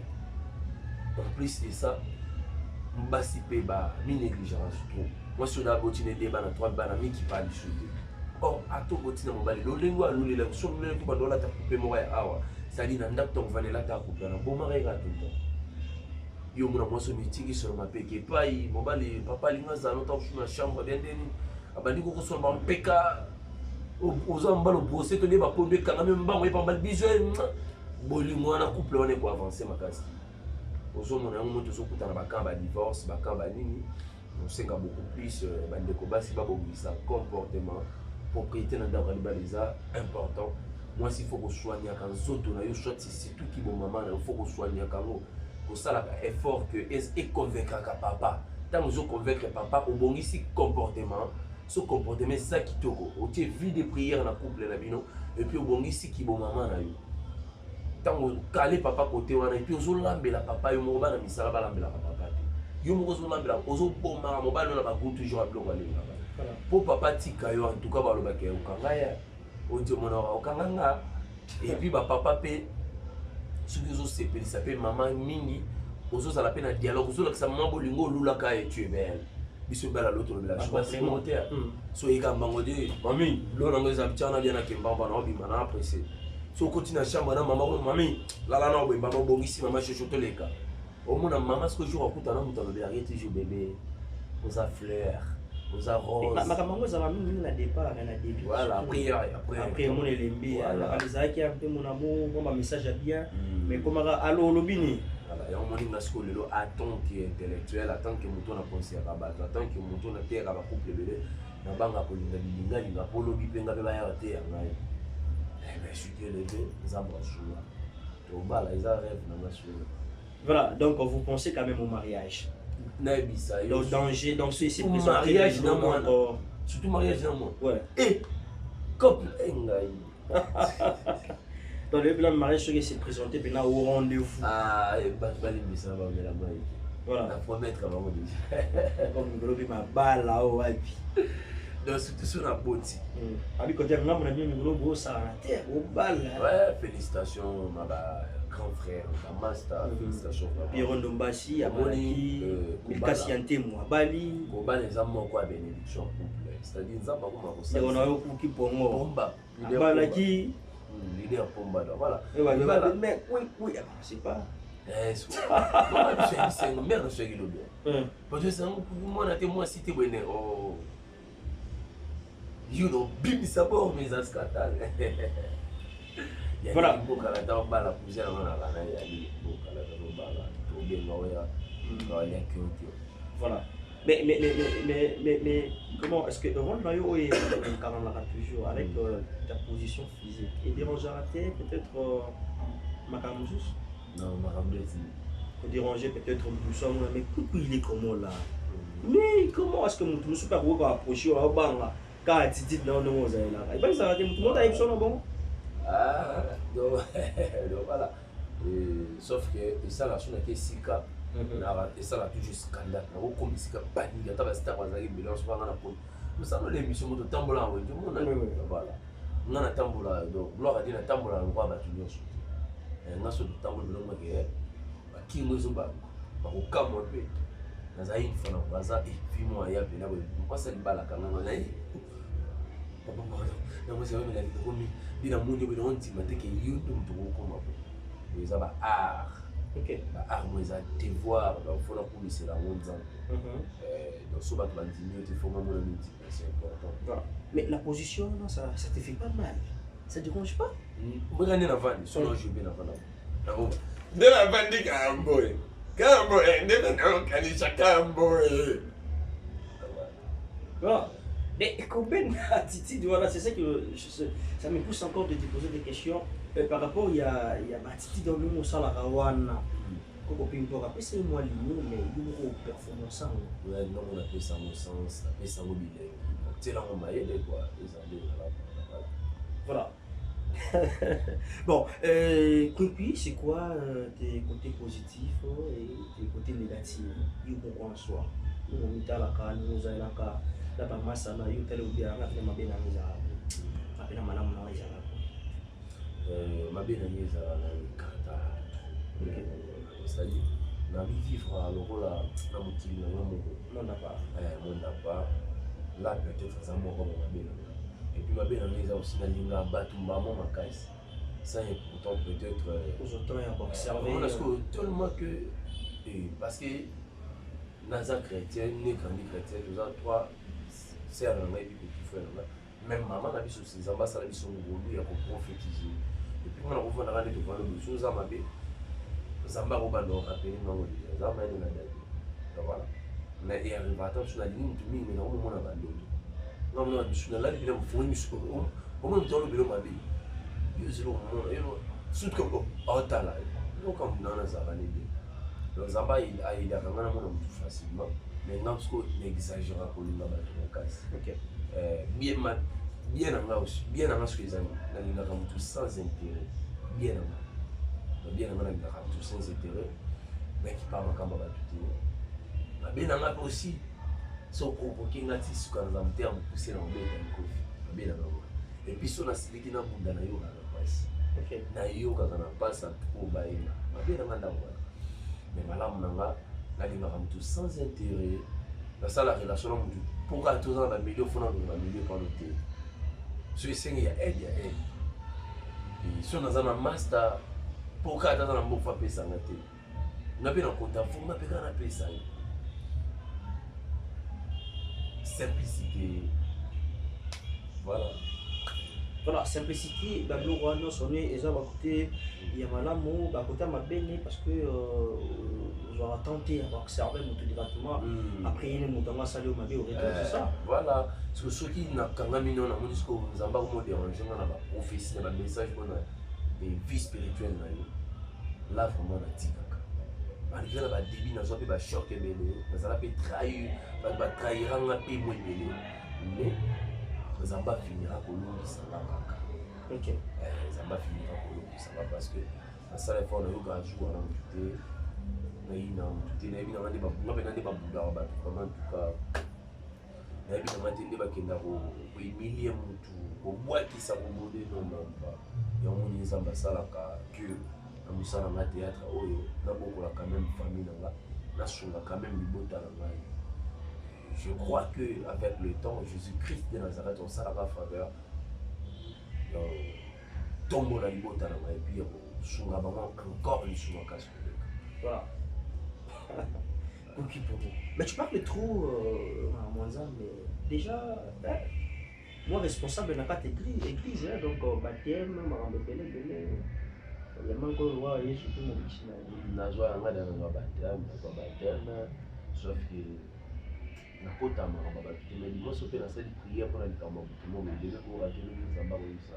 en plus de ça mbasi pe ba mi négligence trop moi sur la botine débat na trois banami qui parle du sujet or ato botine mobile lo lengwa lo le so lo le ko dola ta couper mo ya awa c'est-à-dire dans ndap ton vanela ta couper na bon mari ga tout yo mona moi so mitiki sur ma peke pai mobile papa linga za no ta na chambre bien deni abandi ko so ba mpeka ozo mbalo brosser to ne ba pondé kanga même ba mo pa mal bijoux bolingo na couple on est pour avancer makasi ozo mona moto so kutana ba kamba divorce ba kamba nini on sait beaucoup plus bande ko basi ba bobisa comportement propriété dans ndako libaliza important moi s'il faut qu'on soigne quand zoto na yo shot c'est tout qui bon maman il faut qu'on soigne quand pour ça là effort que et convaincre papa tant vous convaincre papa au bon ici comportement ce comportement ça qui toko o tie vie de prière na couple na bino et puis au bon ici qui bon maman na yo tango kale papa côté wana et puis ozolambela papa yo moko bana misala balambela papa te yo moko ozolambela ozobomaka mobali na bagroupe toujours abiloko alingaka po papa tika yo en tout cas balobaka okanga ya odi mona okanga nga et puis papa pe soki ozosepelisa pe mama mingi ozozala pe na dialogue ozolakisa mama bolingo olulaka ye tu es belle biso bala l'autre la chose commentaire so ika mbango de mami lo nango eza ptiana bien na kembamba na obima na apprécier so continue à chambre na maman mami lala na obimba bongisi mama chochoto leka au moins maman ce que jour akuta na mutalo de arrête toujours bébé aux fleurs aux roses makambo za mami na départ na début voilà après mon elembi ala alizaki un peu mon amour bon message bien mais comment allo lobini voilà ya moni na sko lelo attend qui intellectuel attend que muto na penser à bato attend que muto na terre ba couple bébé na banga ko linga linga polo bi penga be ba ya te ya ngai mais je suis élevé ça branche to bala ils rêve na masou. Voilà, donc vous pensez quand même au mariage. Nabisa le danger donc c'est présenté mariage na moi surtout mariage na moi ouais et couple engai dans le plan de mariage qui s'est présenté pendant au rendez-vous et bali bisa ba mela mai voilà la promettre ka bango déjà comme ngolobi ma bala o wapi donc surtout sur la beauté abi ko dire ngam na mi ngolobo ça na terre au bal ouais félicitations ma grand frère ma master félicitations Pierre Ndombasi aboni Mikasi Antemo abali ko ba les amants quoi bénédiction couple c'est-à-dire nzamba ko ma ko ça on a eu qui pongo bomba abala qui leader pomba voilà mais oui c'est pas c'est une merde ce qui le bien parce que c'est moi na te moi cité bonne oh you know bim sabor mes ascatales voilà boka la ta bala kuja na la na ya boka la ta bala to bien noya noya que voilà mais comment est-ce que le rôle maillot est toujours avec ta position physique et dérangera peut-être Makamusus non Makamusus déranger peut-être Boussam mais coucou il est comment là mais comment est-ce que mon tout super beau approcher au bang quand tu non non ça là et ben ça tout le monde a émission bon donc voilà sauf que ça la chose qui sika et ça la toujours scandale na ko misika panique ata ba star bazaki bilance banga na pole nous savons l'émission moto tambola en tout monde voilà ngana tambola donc gloire à Dieu na tambola ngwa ba tunyo so ngaso tambola bilongo ke ba kingo zo ba ko kamwa pe na za une fois na baza et puis moi ya pe na bo ko sa libala kana na papa na mo se me la ko mi bina mundi bo on ti mate ke youtube to ko ma po eza ba art ok ba art mo eza devoir donc faut la police la monza donc so ba tu bandimi te faut vraiment le dire c'est important voilà mais la position non ça te fait pas mal ça te dérange pas regardez la vanne son je bien la vanne d'accord de la vanne Kamboy de na kanisa Kamboy voilà mais combien d'attitude voilà c'est ça que ça me pousse encore de te poser des questions par rapport il y a attitude dans le mot ça la rawana koko pimpo après c'est moi ligne mais il y a une performance ouais non on appelle ça au sens appelle ça au bilingue c'est là on va aider quoi les années voilà bon Koupi c'est quoi tes côtés positifs et tes côtés négatifs il faut en soi nous mitala ka nous allons ka la massa na yo tele bien na mabena miza apena malamu na waiza mabena miza na kata c'est-à-dire na vivre à l'orola na mutili na moko monde pas là peut-être ça moi comme mabena et puis mabena miza aussi na linga batu mbamo makasi ça est pourtant peut-être aux autant et à observer parce que tellement que parce que naza chrétien né grandi chrétien nous a trois sœurs na ngai petit frère na même maman na biso nzamba sala biso ngolu ya ko prophétiser et puis on a revu na rande de voir le choses à mabe nzamba ko bando rappeler nango déjà nzamba ni na dadi donc voilà mais il arrive à temps sur la ligne de mine na on mona bando non non biso na la bi na mfoni biso o mo ntolo bilo mabe yo zelo mo yo surtout comme otala donc comme nana zaba ni bien donc nzamba il a quand même mon facilement maintenant parce qu'on exagère pour nous là-bas dans le cas. Ok. Bien en là aussi, bien en là ce que les amis, dans le cas sans intérêt, bien en là. bien na ngana tout sans intérêt mais qui parle makambo ba tout bien na aussi so provoquer ngati suka na zamter mo pousser na mbeta nkofi bien na ngana et puis so na siliki na bunda na yo na passe na yo kaka na passe pour baina bien na nganda ngana mais malamu nanga na linga tout sans intérêt la ça la relation na mutu pourquoi tous dans la milieu fona dans la milieu par le thé so isengi ya aide et so na zana master pourquoi ata na mbofa pesa ngate na pe na konta funga pe kana pesa simplicité voilà simplicité bablo wana sonné eza ba côté ya malamu ba côté mabene parce que on va tenter à observer moto directement après il nous dans salle au mabe au retour c'est ça voilà parce que ceux qui n'a kanga mino na moni sko nzamba ko déranger na ba office na ba message bona des vie spirituelle na yo là vraiment na tikaka malgré la débit na zo pe ba choc ebele na zala pe trahir ba trahiranga pe mo ebele mais Zamba finira kolongi sanga kaka. OK. Zamba finira kolongi sanga parce que la salle fort na yo ga jouer na muté. Na ina muté na bina ngande ba bunga pe nande ba buda ba vraiment tout cas. Na bina ngande ba kenda ko emilie mutu ko boaki sa ko modé non ba. Ya moni Zamba sala ka que na musala na théâtre oyo na bokola quand même famille na sunga quand même libota na ngai. Je crois que avec le temps, Jésus-Christ de Nazareth, on s'en va faveur. Tombe la libota et puis on encore une sous voilà. Mais tu parles trop, Mwanza, mais déjà, moi responsable n'a pas église, donc baptême, il y a même encore roi Jésus tout mon biche. Na joie nga dans baptême, sauf que na kota ma baba tu me dis moi so pe na sali prière pour la likambo tout le monde délai pour la télé Zamba oui ça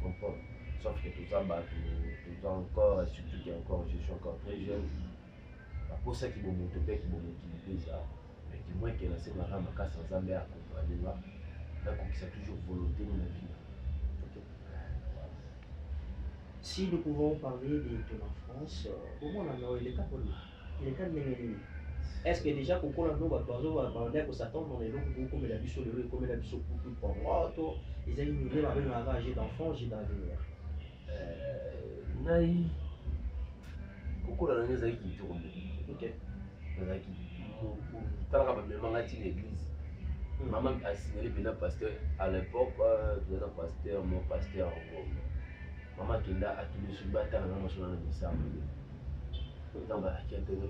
comprends sauf que tout ça encore surtout qu'il encore je suis encore très jeune pour ça qui me monte pas qui me motive ça mais du moins que la c'est ma rama ka sans Zamba accompagner là donc c'est toujours volonté dans la vie. Si nous pouvons parler de ton enfance, au moins on a les cas pour lui. Les cas de est-ce que déjà pour qu'on a nos bateaux va parler pour s'attendre dans les lots comme la biche le comme la biche pour moi toi ils ont une idée avec un âge d'enfant j'ai d'avenir nai pourquoi la neza qui tourne OK neza qui tala ba même ngati l'église maman a signalé bien pasteur à l'époque tu es pasteur mon pasteur maman kenda atulu subata na mosona na bisambo tamba akiatelo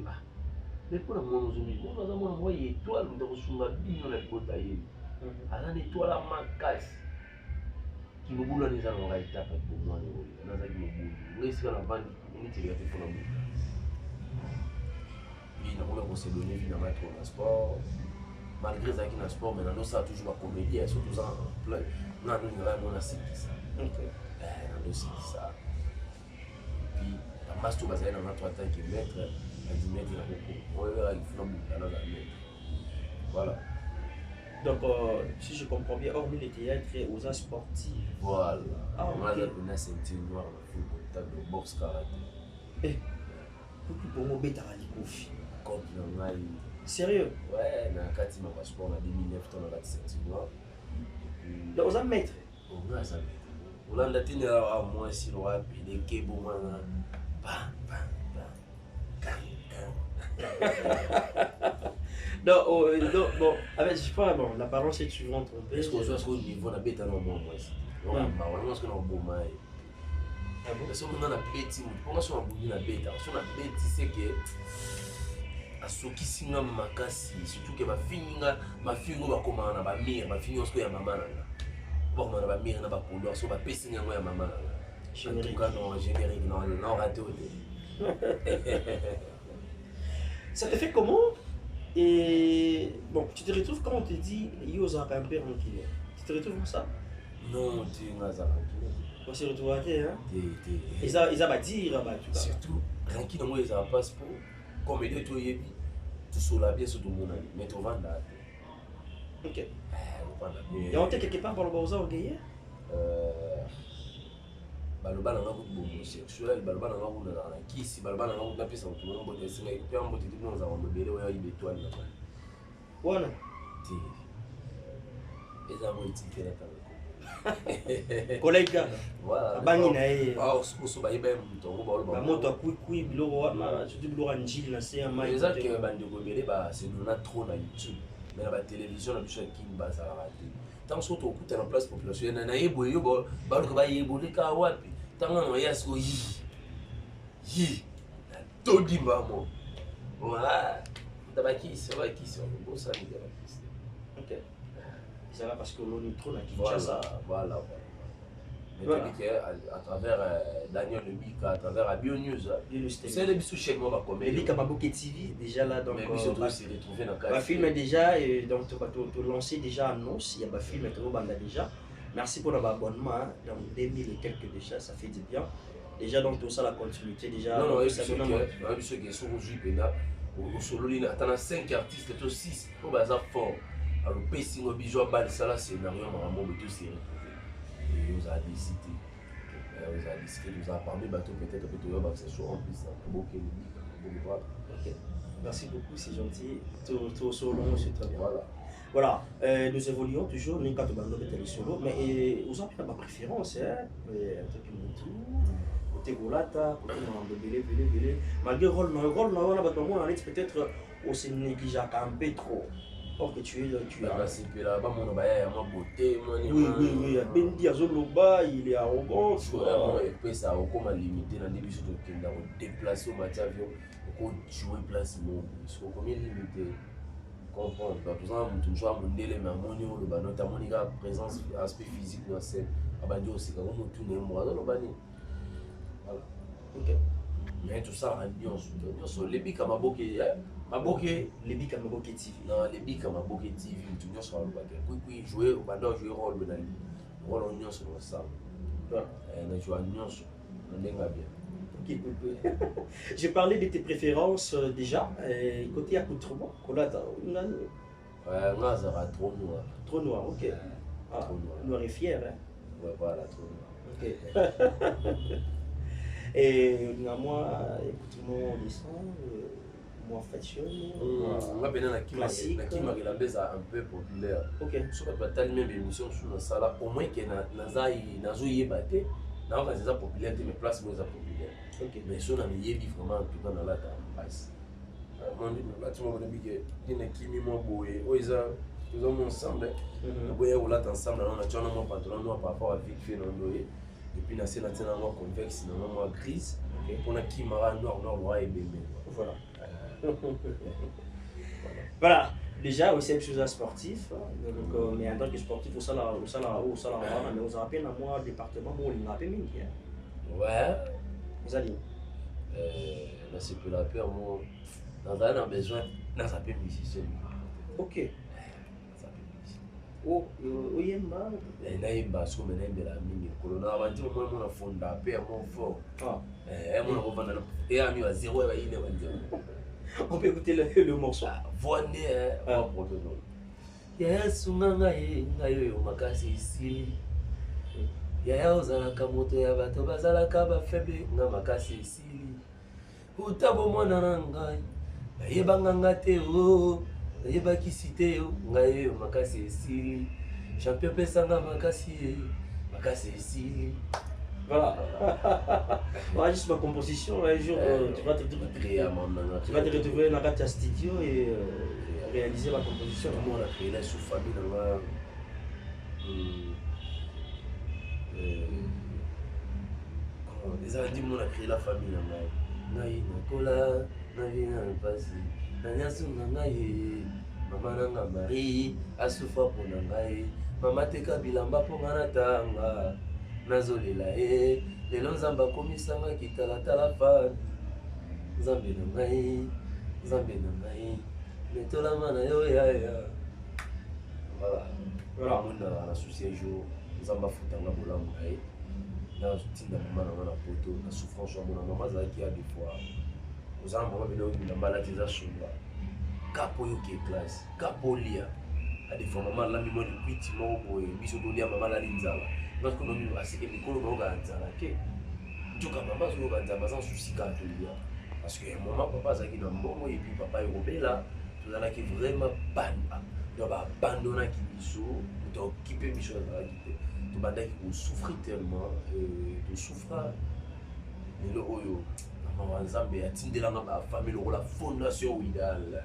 mais pour le moment, nous avons envoyé étoile, nous avons soumis bien la côte à elle. Alors, l'étoile à ma casse qui nous boule les gens à l'étape pour moi. Nous avons dit, nous laissons la bande, nous tirons pour la boule. Puis, nous avons se donné finalement trop de sport. Malgré ça, qui est sport, mais nous avons toujours la comédie, surtout en plein. Nous avons assez de ça. Nous avons aussi ça. Puis, la masse tout basée dans notre temps qui est maître. Voilà. Donc, si je comprends bien, hormis les théâtres et aux arts sportifs. Voilà. Ah, on a la ceinture noire, le contact de boxe karaté. Eh, pour moi, bêta à l'ikofi. Comme sérieux? Ouais, dans le cadre de mon sport, en 2009, on a la ceinture noire. Donc, on a maître. On a ça. On a la tenue à moi, si l'on a des kébos, non, bon, avec, je sais pas, bon, la parole c'est tu rentres. Est-ce qu'on soit au niveau de la bête à l'homme, moi, on a qu'on a un beau mail. Parce qu'on a la bête, on a son abonné la bête. On a bête, c'est que à ce qui signe ma casse, surtout que ma fille va commander ma mère, ma fille, on se fait à ma maman. Bon, ma mère n'a pas couleur, sur ma PC, à ma maman. En tout cas, non, générique, non, raté. Ça te fait comment? Et bon, tu te retrouves quand on te dit Yosa un père tranquille. Tu te retrouves comme ça? Non, tu n'as pas tranquille. On s'est retrouvé, hein? Ils ont dit, surtout, tranquille, moi, ils ont un passeport. Comme il est tout yébi, tout sur la pièce, tout le monde, mais tu vas là. OK. Et on était quelque part par le Baouza au Gaillard? baloba na ngako homosexuel baloba na ngako na kisi baloba na ngako na pesa mutu na mbote singa pe mbote ti nza ko mobele oya ibetwani na bana wana ti eza mo itike na tango collègue voilà bangi na ye so ba iba mutu ngo ba ba moto akui biloko wana surtout biloko ya njili na se ya mai eza ke bandeko ebele se dona trop na YouTube mais na batélévision na biso ya kini bazalaka te ntango so tokuta na place population na yeboye yo baluka bayeboleka wapi ntango na ya siko yi na todimba mo tabakisi bakosani tabakisi ok c'est là parce que l'on est trop na Kinshasa voilà à travers Daniel Lebika, à travers Abio News. C'est le bisou chez moi, Lebika Maboke TV, déjà là, donc. Mais bisou s'est retrouvé dans le film est déjà, et donc tu vas te lancer déjà annonce, il y a un film qui est déjà. Merci pour l'abonnement, dans 2000 et quelques déjà, ça fait du bien. Déjà, donc tout ça, la continuité, déjà. Non, non, ça donne un bisou qui est sur le jus, au solo, il y a 5 artistes, 6, au bazar fort. Alors, le pacing au bijou à balle, ça là, c'est scénario, vraiment, tout s'est retrouvé. Et vous avez décidé, vous avez parlé bateau peut-être que tu vas que ce soit en plus merci beaucoup, c'est gentil. Tout solo, c'est très bien. Voilà. Voilà, nous évoluons toujours, nous avons des solo, mais vous avez ma préférence, hein, côté Golata, côté Belé, malgré le rôle, on a peut-être aussi négligé un peu trop. Or que tu as. C'est là-bas, mon baya, ma beauté, oui, Bendi Azoloba, il est arrogant. Et puis ça a encore limité dans les début de Kenda, on déplace au Mathiavio, on jouer place, parce qu'on est limité. Comprendre, tout ça, on touche à mon délai, mais notamment la présence, aspect physique dans la scène, à Bandio aussi, quand on tourne moi dans le bani. Voilà. Ok. Mais tout ça, les bics à Maboke, Maboke, les bics à Maboke TV. Non, les bics à Maboke TV, tout le monde sur le bac. Oui, jouer, on va jouer rôle, rôle en union sur le sable. On a joué en union sur le bien. Ok, j'ai parlé de tes préférences déjà. Côté accoutrement, Kolata, ouais, moi, ça va trop noir. Trop noir, ok. Ah, trop noir. Noir et fier, hein. Ouais, voilà, trop noir. Ok. Et moi, écoute-moi, descend, moi, fashion, moi, classique. La baisse un peu populaire. Ok. Je ne sais pas si même émission sur la salle, au moins que Nazoye batté, n'a pas de populaire, mais place moins populaire. Ok. Mais si on a mis vraiment en tout cas dans la passe. Moi, tu m'as dit que tu n'es qui m'ont boué. Ils ont ensemble. Nous avons là ensemble, on a tué mon pantalon noir par rapport à vite fait dans le. Et puis, on a sénaté dans noir convexe, dans noir grise. On a qui mara noir, noir et bébé. Voilà. Voilà. Déjà, aussi, une chose sportif. Donc, mais en tant que sportif, au salaire, mais on rappelle à moi, département, où on a appelé Mingi. Ouais. Vous allez. Là, c'est que la peur, moi, on a besoin d'un appel musicien. Ok. Oh, Yemba. Naïmba, ce qu'on a la mine. Colonna, on va dire, moi, on a fondé la paix, mon fort. Ah. Et à 0, on peut écouter le morceau. Voine, Yaya Sunganga, Nayo, Makasi, ici. Yaya ozalaka moto ya bato bazalaka bafaible nga makasi esili utabo mwana na ngai nayebanga nga te o nayebakisi te o ngai makasi esili champion pesanga makasi esili. Voilà. Voilà juste ma composition. Un jour, tu vas te retrouver dans la studio et réaliser ma composition. Moi, on a créé la sous-famille dans la. Les gens disent qu'on a créé la famille. Naï Nakola, Naï Napasi, Nanyasu Nangaye, Maman Nanga Marie, Asufa pour Nangaye, Maman Teka Bilamba pour Manatanga, Nazolela, les Lonzamba Komisanga qui talatala fan, Zambi Nangaye, Metola Manayo Yaya. Voilà. Voilà. On a associé un jour, Zamba Futanga Boulamoulaye. Dans le maman na poto na souffrance na maman zaki a des fois aux enfants venir au na balade za chumba kapo yo qui classe kapo lia à des fois maman là mimo le kuiti mo boye biso to lia maman la linzala parce que non parce que mikolo ba ka nzala ke njoka maman zo ka nzala sans souci ka to lia parce que maman papa zaki na mbongo et puis papa est robela to zala ki vraiment ban donc ba abandonner ki biso to occuper biso la ki to banda ki souffrir tellement to souffra et le oyo maman nzambe atindelanga ba famille la fondation Widal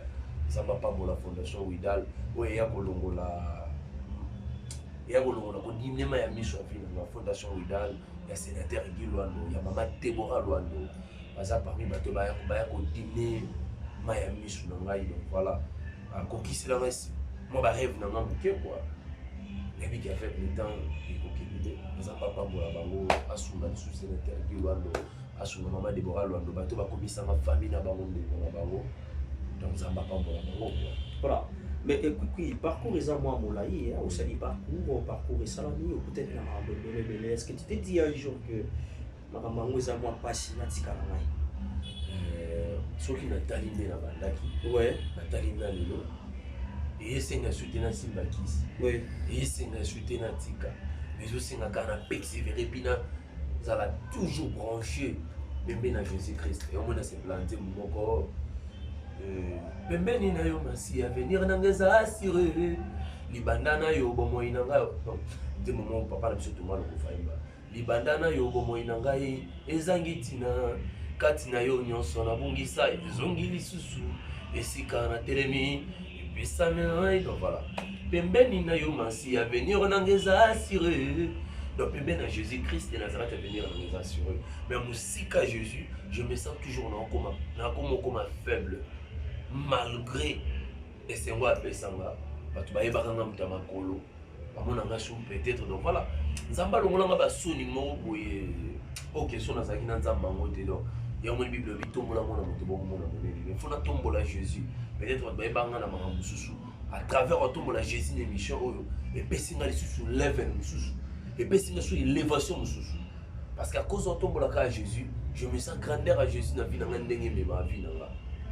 ça va pas pour la fondation Widal ouais ya kolongola ko dimema ya mission vina la fondation Widal ya sénateur Guy Luando ya maman Deborah Luando baza parmi bato ba ko dîner ma ya mission na ngai donc voilà ko kisila ngasi moi ba rêve na ngamuke quoi et puis qui a fait le temps et ko kibide ça va pas pour la bango asuma sous sénateur Guy Luando asuma maman Deborah Luando bato ba komisa ma famille na bango na bango. Donc ça va pas pour la bango. Voilà. Mais écoute, parcours est à moi Moulaï, au sali parcours est salami, ou peut-être la est-ce que tu t'es dit un jour que ma maman est à moi pas si natika la main? Ceux qui n'ont pas talimé la bandaki. Ouais. La talimé la lilo. Et c'est une soutien à Simbakis. Oui. Et c'est une soutien à Tika. Mais aussi un canapé persévéré, pina. Ça l'a toujours branché. Même dans Jésus-Christ. Et au moins, c'est planté mon corps. Pembeni na yo masi avenir na ngeza assuré libanda na yo bomo inanga de moment papa na biso to mwana ko faimba libanda na yo bomo inanga ezangi tina kati na yo nyonso na bungisa ezongi lisusu esika na telemi epesa me donc voilà pembeni na yo masi avenir na ngeza assuré donc pembeni na Jésus-Christ de Nazareth avenir na ngeza assuré mais musika Jésus je me sens toujours comme faible malgré et c'est moi appelé sanga batu ba yebaka muta makolo bamona nga sou peut-être donc voilà nzamba longolanga ba soni mo boye OK so na zaki na nzamba ngote donc ya mo bible bitombola mona moto bo mona moneli mais fona tombola Jésus peut-être ba yebanga na makambo susu à travers tombola Jésus l'émission oyo et pesinga les sous level mususu et pesinga sous élévation mususu parce qu'à cause de tombola ka Jésus je me sens grandeur à Jésus na vie na ndenge mema vie na nga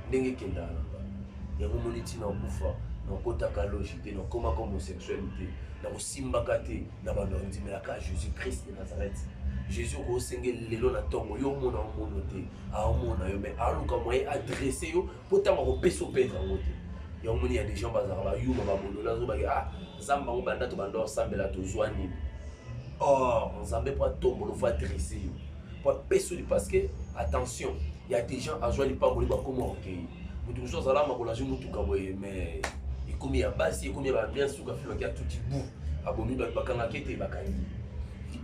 ndenge kenda na ya moniti na kufa na kotaka logité na koma comme homosexualité na kosimbaka te na banondi melaka Jésus Christ de Nazareth Jésus ko senge lelo na tongo yo mona mono te a mona yo mais aluka moye adresser yo potama ko peso pedra ngote ya moni ya des gens bazara ba yuma ba bonola zo ba zamba ngo banda to bando sambela to zwani oh nzambe pas tombo lo fa adresser yo pas peso parce que attention il y a des gens à jouer pas pour comme OK mutu muso zala makola je mutu kaboye mais ikomi ya basi ikomi ba bien suka filo kia tout bout abomi ba bakanga kete bakangi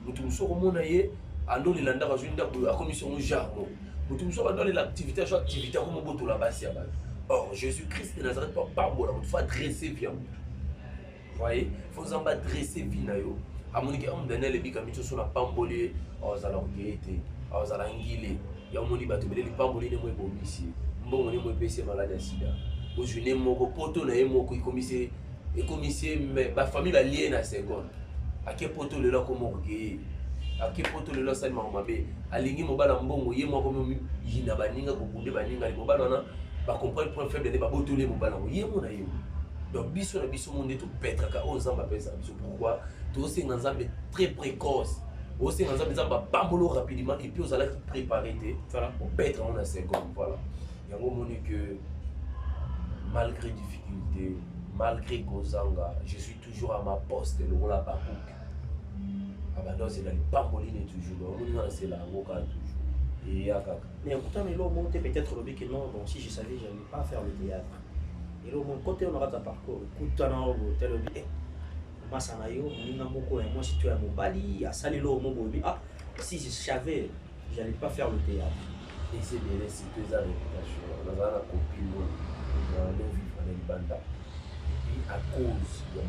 mutu muso ko mona ye ando le landa ka joinda ko a commission jarmo mutu muso ba dans l'activité chaque activité comme boto la basi ya ba or Jésus-Christ de Nazareth pas bon il faut dresser bien vous voyez faut zamba dresser bien yo amoni ke am Daniel bika micho so na pambolé o zala ngete o zala ngile ya moni bato bele pambolé ne mo ebomisi mbongo ne mo epesi malade ya sida ojune moko poto na ye moko ikomisie mais ba famille ba lié na seconde ake poto lelo ko moko ke ake poto lelo sali mabe alingi mobala mbongo ye moko yina baninga ko bunde baninga li mobala na ba comprendre point faible de ba botole mobala ye mona ye donc biso na biso monde to petra ka o zamba pesa biso pourquoi to se nzambe très précoce o se nzambe zamba bambolo rapidement et puis aux allez préparer voilà pour petra on a seconde voilà il y a un moment que malgré difficulté malgré Kozanga je suis toujours à ma poste le rôle à Bakouk abandon c'est dans les pambolines toujours on c'est là on toujours et à mais pourtant il a monté peut-être le bec non donc si je savais j'allais pas faire le théâtre et là mon côté on aura ta parcours kutana au tel bi masana yo ninga moko et moi si tu es à Mobali à salilo mobobi ah si je savais j'allais pas faire le théâtre et c'est bien c'est deux ans réputation on a la copine dans le vivre dans les bandes et puis à cause de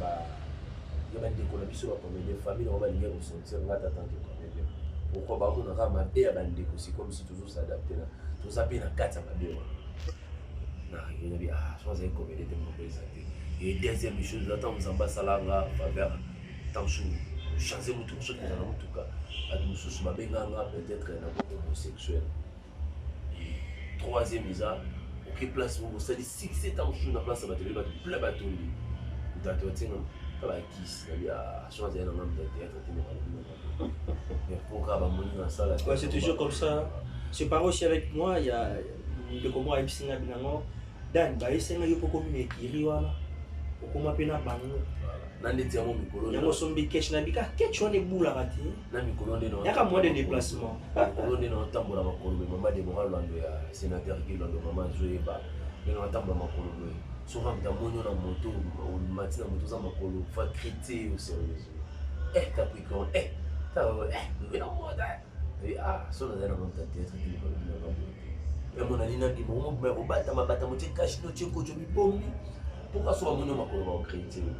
ma décollation pour mes familles on va venir ressentir là t'attendre pourquoi bah on aura ma belle bande c'est comme si toujours s'adapter là tout ça bien à 4 ma belle na il y a ah soit c'est comme il était mauvais et deuxième chose là temps en bas salanga faveur tension changer mon tout ce que dans tout cas à nous sous ma benganga peut-être un homosexuel et troisième isa OK place vous ça dit 6 7 ans sur la place à battre plein bateau motato atinga kala kisi nabi chance ya nanga théâtre atinga mais pourquoi ba moni na sala ouais, c'est toujours comme ça. C'est pareil aussi avec moi, il y a de comment à Epsinga binango dan ba esenga yo poko mi ekiri wana okoma pena bango na ndeti yango mikolo yango sombi cash na bika ketch wana ebula kati na mikolo nde no yaka moins de déplacement mikolo nde no tambola makolo mais mama de moral lando ya sénateur qui lando mama jouer ba mais no tambola makolo mais souvent dans monyo na moto on matin na moto za makolo fa critiquer au sérieux Capricorne ta mais non moi so na mon tête qui le et mon alina di mo me obata mabata mo tikashi no cheko jo bibombi pourquoi so monyo makolo ba critiquer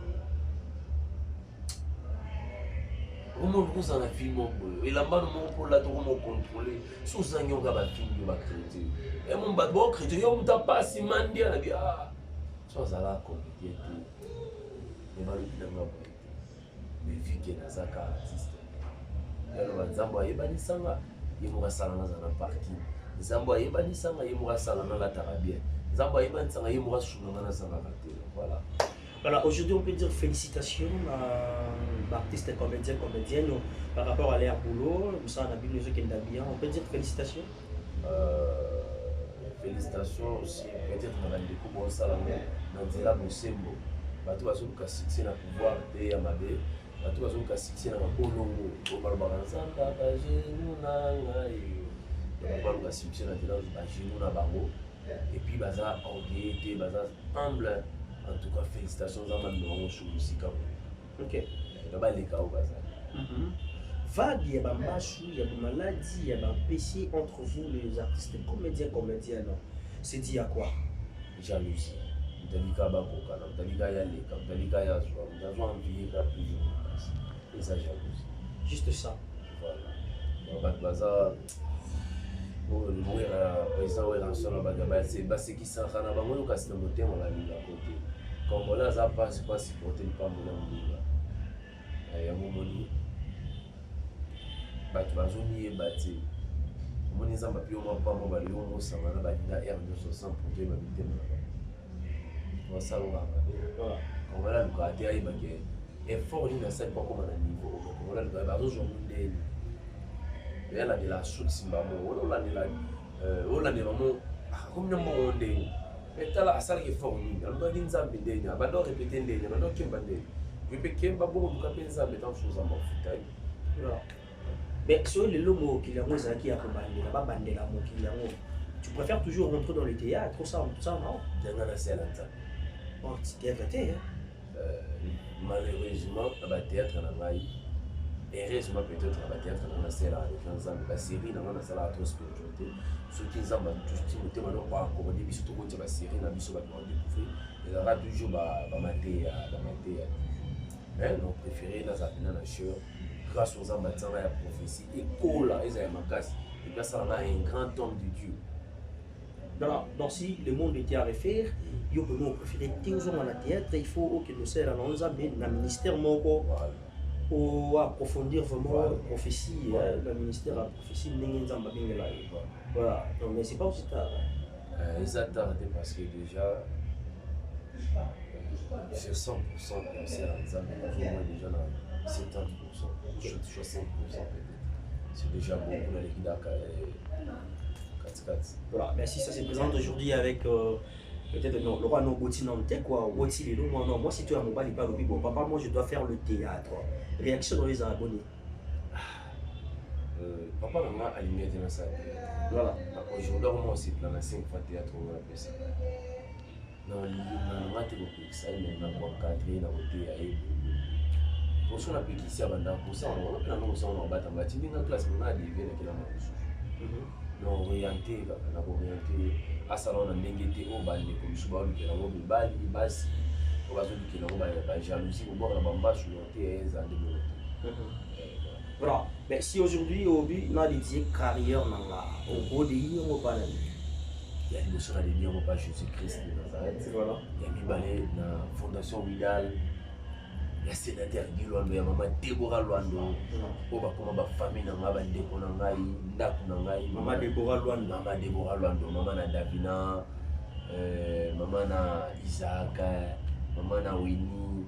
comment vous en a film et la main mon pour la tour mon contrôler sous zanyo ga ba film ba critiquer et mon ba bo critiquer on t'a pas si mandi na bi so ça la compliqué mais ba lui na ngabo mais vike na zaka artiste alors nzambo ayebani sanga yemo ka sala na zana parking nzambo ayebani sanga yemo ka sala na la tarabien nzambo ayebani sanga yemo ka shuna na sanga raté voilà. Voilà, aujourd'hui on peut dire félicitations à l'artiste comédienne par rapport à l'air boulot, on peut dire félicitations. Félicitations aussi, peut-être dans les coups ça dans la Bosembo. Bato bazo ka succès na pouvoir de Yamabe, bato bazo ka succès na Bolongo, au Barbaranzanga, ba genou na ngai. Bato ka succès na ba genou na bango et puis baza orgueilleux, baza humble. En tout cas, félicitations à Manon sur musique. Ok. Là-bas, les cas, vague, il y a des machous, il y a des maladies, il y a des péchés entre vous, les artistes, comédiennes. C'est dit à quoi? Jalousie. Dalika Bakoka, Dalika Yaleka, Dalika Yazwa, nous avons envie de plus. Et ça, jalousie. Juste ça. Voilà. Donc, Baza. Le président est lancé dans la c'est qui s'en va dans le cas de monter on l'a mis à côté. Comme on a ça pas supporter le pas de il y a un moment tu vas zoni et bâti. Mon exemple puis on pas mon bali on s'en va là il y a R260 pour dire ma vitesse. On ça on va. Voilà. Quand on a le côté il va que effort il n'a pas comme un niveau. On a le gars aujourd'hui il y a de la chute simbamo on a de la vraiment comme nous on dit mais tu as ça qui fort ni on doit dire ça bindé on doit répéter ndé on doit kimbandé je peux kimba bon du capé ça mettant chose en foutaille voilà mais sur les logo qui ont ça qui a pas bandé là pas bandé là mon qui tu préfères toujours rentrer dans le théâtre ça non dans la scène ça bon tu t'es malheureusement à théâtre na ngai heureusement peut-être à théâtre na scène avec ensemble la série na na sala trop spiritualité ceux qui nzamba tout le temps alors pas encore biso to konti ba série na biso ba découvrir et là toujours ba maté donc préféré na za na show grâce aux nzamba tsanga ya prophétie et kola ezaya makasi et puis ça a un grand homme de Dieu. Donc si le monde était à refaire, il peut préférer tous en théâtre, il faut que nous soyons dans le ministère pour approfondir vraiment la prophétie, le ministère de la prophétie, voilà. Non, mais c'est pas aussi tard. Ils attardent parce que déjà, c'est 100% concert à l'examen, déjà dans 70%, 60% peut-être. C'est déjà beaucoup dans l'équipe d'Aka. Voilà, merci, ça se présente aujourd'hui avec peut-être le roi Nogoti Nantais, quoi. Moi, si tu as mon bal, il parle au bon papa, moi je dois faire le théâtre. Réaction dans les abonnés. Papa m'a aligné dans ça. Voilà. Aujourd'hui, moi aussi, dans la 5 fois théâtre, on va appeler ça. Non, on a été beaucoup ça, mais on a encadré dans le théâtre. Pour ça, on a pu ici avant pour ça, on a battu en bâtiment, dans la classe, on a arrivé avec la main. Non orienté à salon ndengete au bal ko bisuba lu kela ngo bali basi ko bazo lu kela ngo ba jalousie ko bora bamba sur le za de voilà mais si aujourd'hui obi na dédié carrière nanga au gros de yingo pas il y a une chose à dire au pas Jésus-Christ de Nazareth voilà il y a Mibale na fondation Widal ya sénateur Gilwando ya mama Deborah Lwando po ba koma ba famille na ngaba ndeko na ngai ndaku na ngai mama Deborah Lwando mama na Davina mama na Isaac mama na Winnie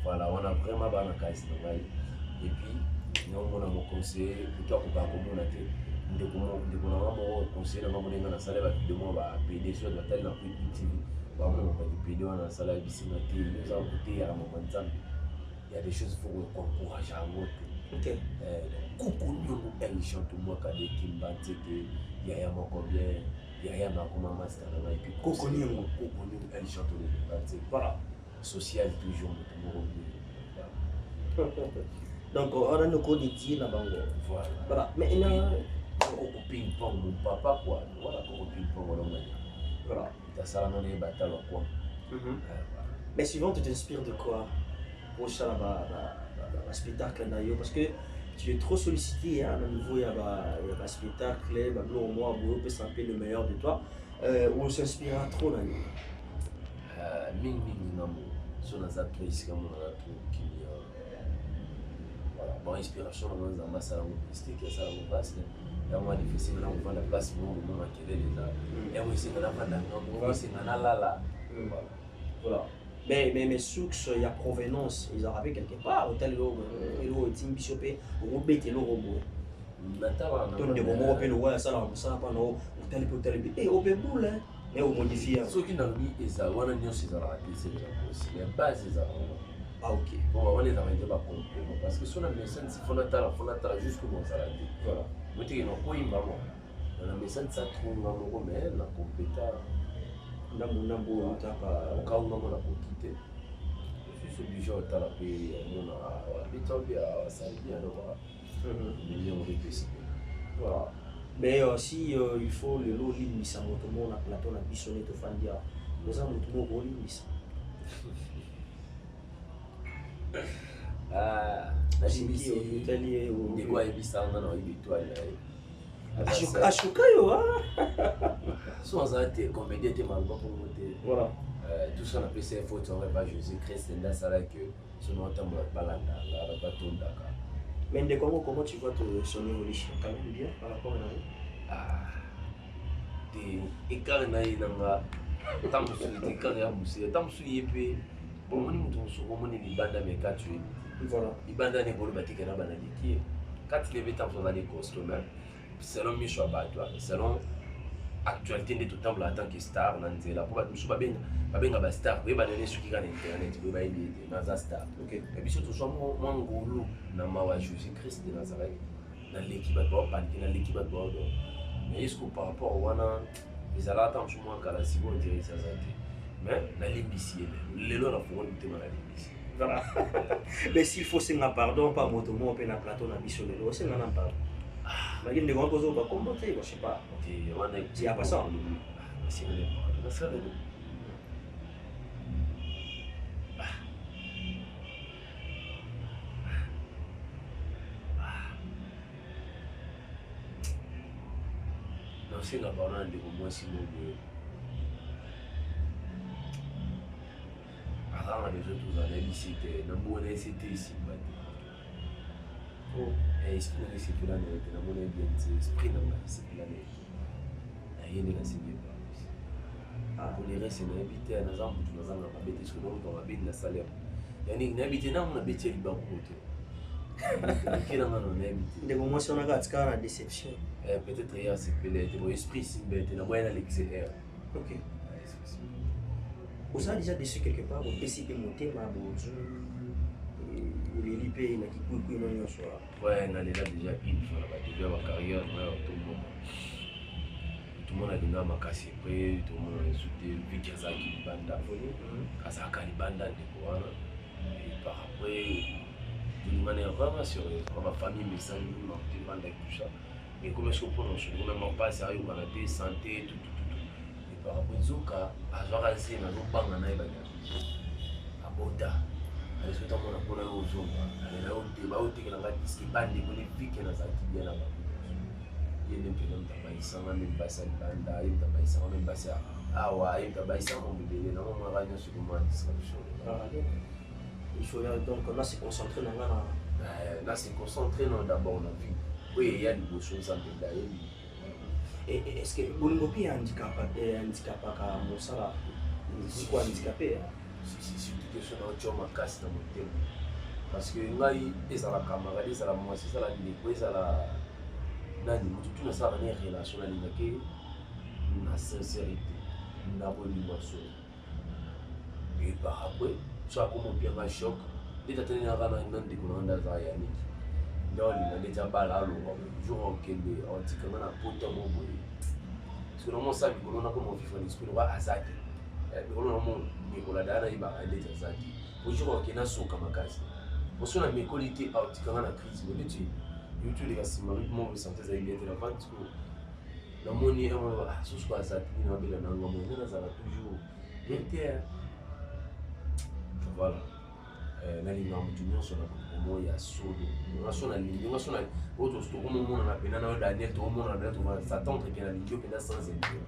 Voilà, on a vraiment bien casse normal. Et puis, nous on a mon conseiller, plutôt qu'on va comme on a été. Dès qu'on a mon conseiller, on a mon salaire, de moi, va payer sur la telle, on a pu TV. On va payer dans la salle, nous avons coûté à un moment de temps. Il y a des choses qu'il faut encourager à l'autre. Ok. Coucou, nous avons chanté moi, quand il y a Yaya Mokobien, Yaya Makoma Master, et puis coucou, nous avons chanté le voilà. Social toujours, donc, on a nos codes de là-bas. Voilà. Mais il y a un ping-pong, mon papa, quoi. Voilà, un ping-pong, voilà. Tu as ça, on est bataille, quoi. Mais souvent, tu t'inspires de quoi pour ça, le spectacle d'ailleurs, parce que tu es trop sollicité hein, au niveau il y a un spectacle, au moins on peut s'appeler le meilleur de toi. On s'inspire trop là. Ming non, sur la actrice comme on a trouvé qui voilà, bon inspiration dans un masse à la mystique, ça la passe. Et moi difficile là on va la place où on va quelle les là. Et moi c'est dans la bande, on c'est dans la là. Voilà. Mais ceux il y a provenance, ils arrivent quelque part, hôtel le team bishopé, au bête le robot. Maintenant, on de moment on ouais ça là ça pas non hôtel et au boule hein. Mais au modifier. Ceux qui n'ont mis et ça on a mis ces arabes c'est aussi les bases des arabes. Ah ok. Bon on les arrêter pas complètement parce que sur la médecine il faut la jusqu'au bon ça là. Voilà. Vous dites non quoi il maman. Dans la médecine ça trouve maman mais la compétence Nambo tapa quand on a quitter. Je suis obligé de la payer mon habitude à ça bien alors. Millions de pesos. Voilà. Mais si il faut le lot ligne ça motomo na plateau na bisonné to fandia. Nous avons motomo au ligne ça. Ah, la chimie italien ou de quoi ebisa on a habitude. Ashuka yo hein. Soit ça t'es comédien t'es mal pour monter. Voilà. Tout ça on appelle ça faute on va pas Jésus-Christ c'est là ça là que ce nom temps balanda là pas tout d'accord. Mais de comment tu vois son évolution quand même bien par rapport à nous. Des écarts naïnanga tant que tu es écarts à bousser tant que tu es peu bon on nous sur comment les bandes mais quand tu voilà les bandes ne vont pas tirer na banane qui quand tu les temps sur les costumes selon mes choix bah toi selon actualité de tout temps en tant que star on dit là pour pas nous pas bien ba star oui ba donner sur qui gagne internet oui ba il est star OK et puis surtout soit moi ngolo na mawa Jésus-Christ de Nazareth dans l'équipe de bord pas dans l'équipe de bord mais est-ce que par rapport au wana ils allaient attendre sur moi quand la seconde dirait ça mais la limbisi les lois la faut lutter dans la limbisi voilà mais s'il faut c'est un pardon pas motomo pe na plateau na biso le lo c'est un pardon mais il ne va pas poser pas commenter je sais pas il y a pas ça c'est ça c'est la parole de moi si nous avant les autres années ici dans bon c'était ici oh et esprit de cette année dans mon esprit dans cette année rien de la signer pas pour les restes c'est habiter à Nazam pour nous en habiter sur nous dans habiter la salaire yani n'habiter na on habiter le banco qui dans on habiter de moment si on a gâté la déception peut-être il y a ce que mon esprit si bête na moyen l'excellent OK vous avez déjà déçu quelque part au PCP monter ma bonjour les lipé na qui couille non soir ouais on a déjà une fois là déjà ma carrière tout le monde a donné ma casse après tout le monde a sauté le pic ça qui banda à ça quand il banda de quoi et par après d'une manière vraiment sérieuse ma famille me sent nous banda tout ça mais comme est-ce qu'on prononce même pas sérieux on a des santé tout et par rapport zoka à zorazi na zo banga na ibanya abota est-ce que tu as mon appel au zoom elle là où tu vas où tu es là ce qui bande pour les pics na ça qui bien là il y a des gens qui sont même pas ça banda il t'a pas ça même pas ça ah ouais il t'a pas ça mon bébé non moi radio sur moi distraction il faut donc là se concentrer dans là se concentrer dans d'abord la vie oui il y a des choses à faire et est-ce que Bolingopi est handicapé à Moussala c'est quoi handicapé surtout question na otyo makasi na motema parce que ngai ezala camarade ezala mwasi ezala ndeko ezala nani motu tu nasalaka na relation nalingaki na sincérité na bolingo solo et par après so akomopianga choc nde tatanenaka na ndeko na nda azala ya mingi nde olinga nde tia bala alonga jour okende otikanga na pota mo boye parce que namon sa mikolo nakoma vivre l'esprit loba azaki mikolo namon mikola dala yebaka nde azaki ojour okende asoka makasi poso na mikolo te otikanga na crise boye neti yotuleka nsima mo santé ezali bien te na vant namoni sosuko azaki nini abela nanga moye nde nazala toujours bien te voilà nalingaka motu nyonso na bokomo ya solo nyonso nalingi nyonso oyo tokomomonana mpena na yo daniel tokomonana mpena tokona s'attendre ke nalingi yo mpena sans intérêt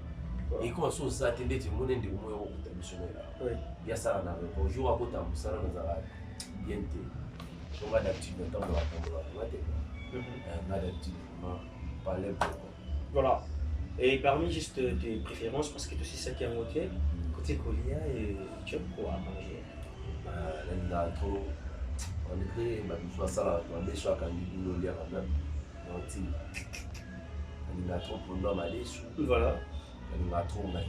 ekoma so oza te ndeti emoni ndeko moyo okokuta biso na ela yasala na report jour akota mosala nazala bien te songa d'habitude natambolaka te nga d'habitude parler voilà. Et parmi juste tes préférences, parce que tu sais ça qui est en côté Kolia, et tu aimes quoi à manger? Là, trop. On est créé, je ça, on est sur un candidat, on est à même. On est trop pour nous, voilà. On est trop, on a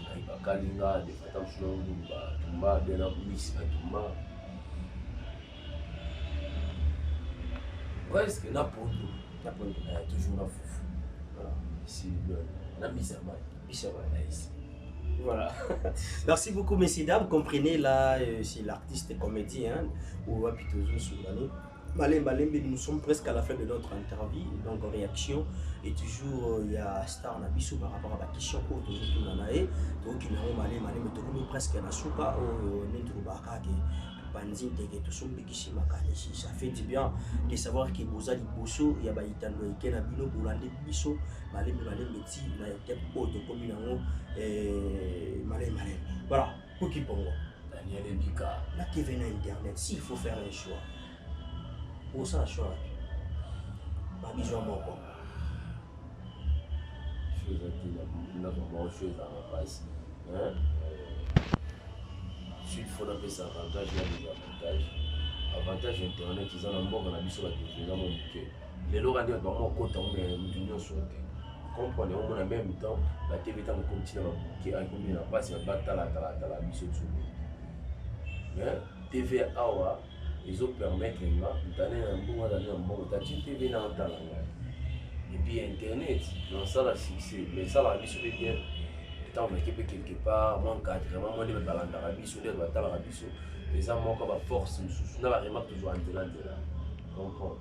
Kalinga, des fatales choses, Tumba, bien à Miss, Tumba. Presque, n'importe toujours la fouf. Voilà, ici, la mise à mal. Voilà. Merci beaucoup, messieurs, dames. Comprenez là, c'est l'artiste comédien ou Wapitozo Soulani. Nous sommes presque à la fin de notre interview, donc en réaction. Et toujours, il y a Star Nabiso par rapport à la question pour tout le monde. Donc, il y a presque un soupa au Nentubaka qui ça fait du bien de savoir que vous avez bosso il y a baitano et na bino bolande biso malem meti na tête auto commune malem voilà pour qui pongo Daniel Ebika la TV na internet s'il faut faire un choix pour ça choix pas besoin moko chose à dire chose à passe il faut appeler ça avantage, il y a des avantages. Avantage internet, ils ont un bon dans la mission de la monnaie. Les lois ont vraiment compté en l'union sur le comprenez, on a en même temps, la TV est en continu qui a combien de passe, il y a la mission de mais TV Awa, ils ont permis de donner un bon TV dans le talent. Et puis internet, dans ça la succès, mais ça la mission est bien. On équipe quelque part, mon cadre, vraiment, de balans d'Arabie, sur les batailles d'Arabie, les hommes ont comme force, nous avons remarqué toujours en delà de là. Comprends?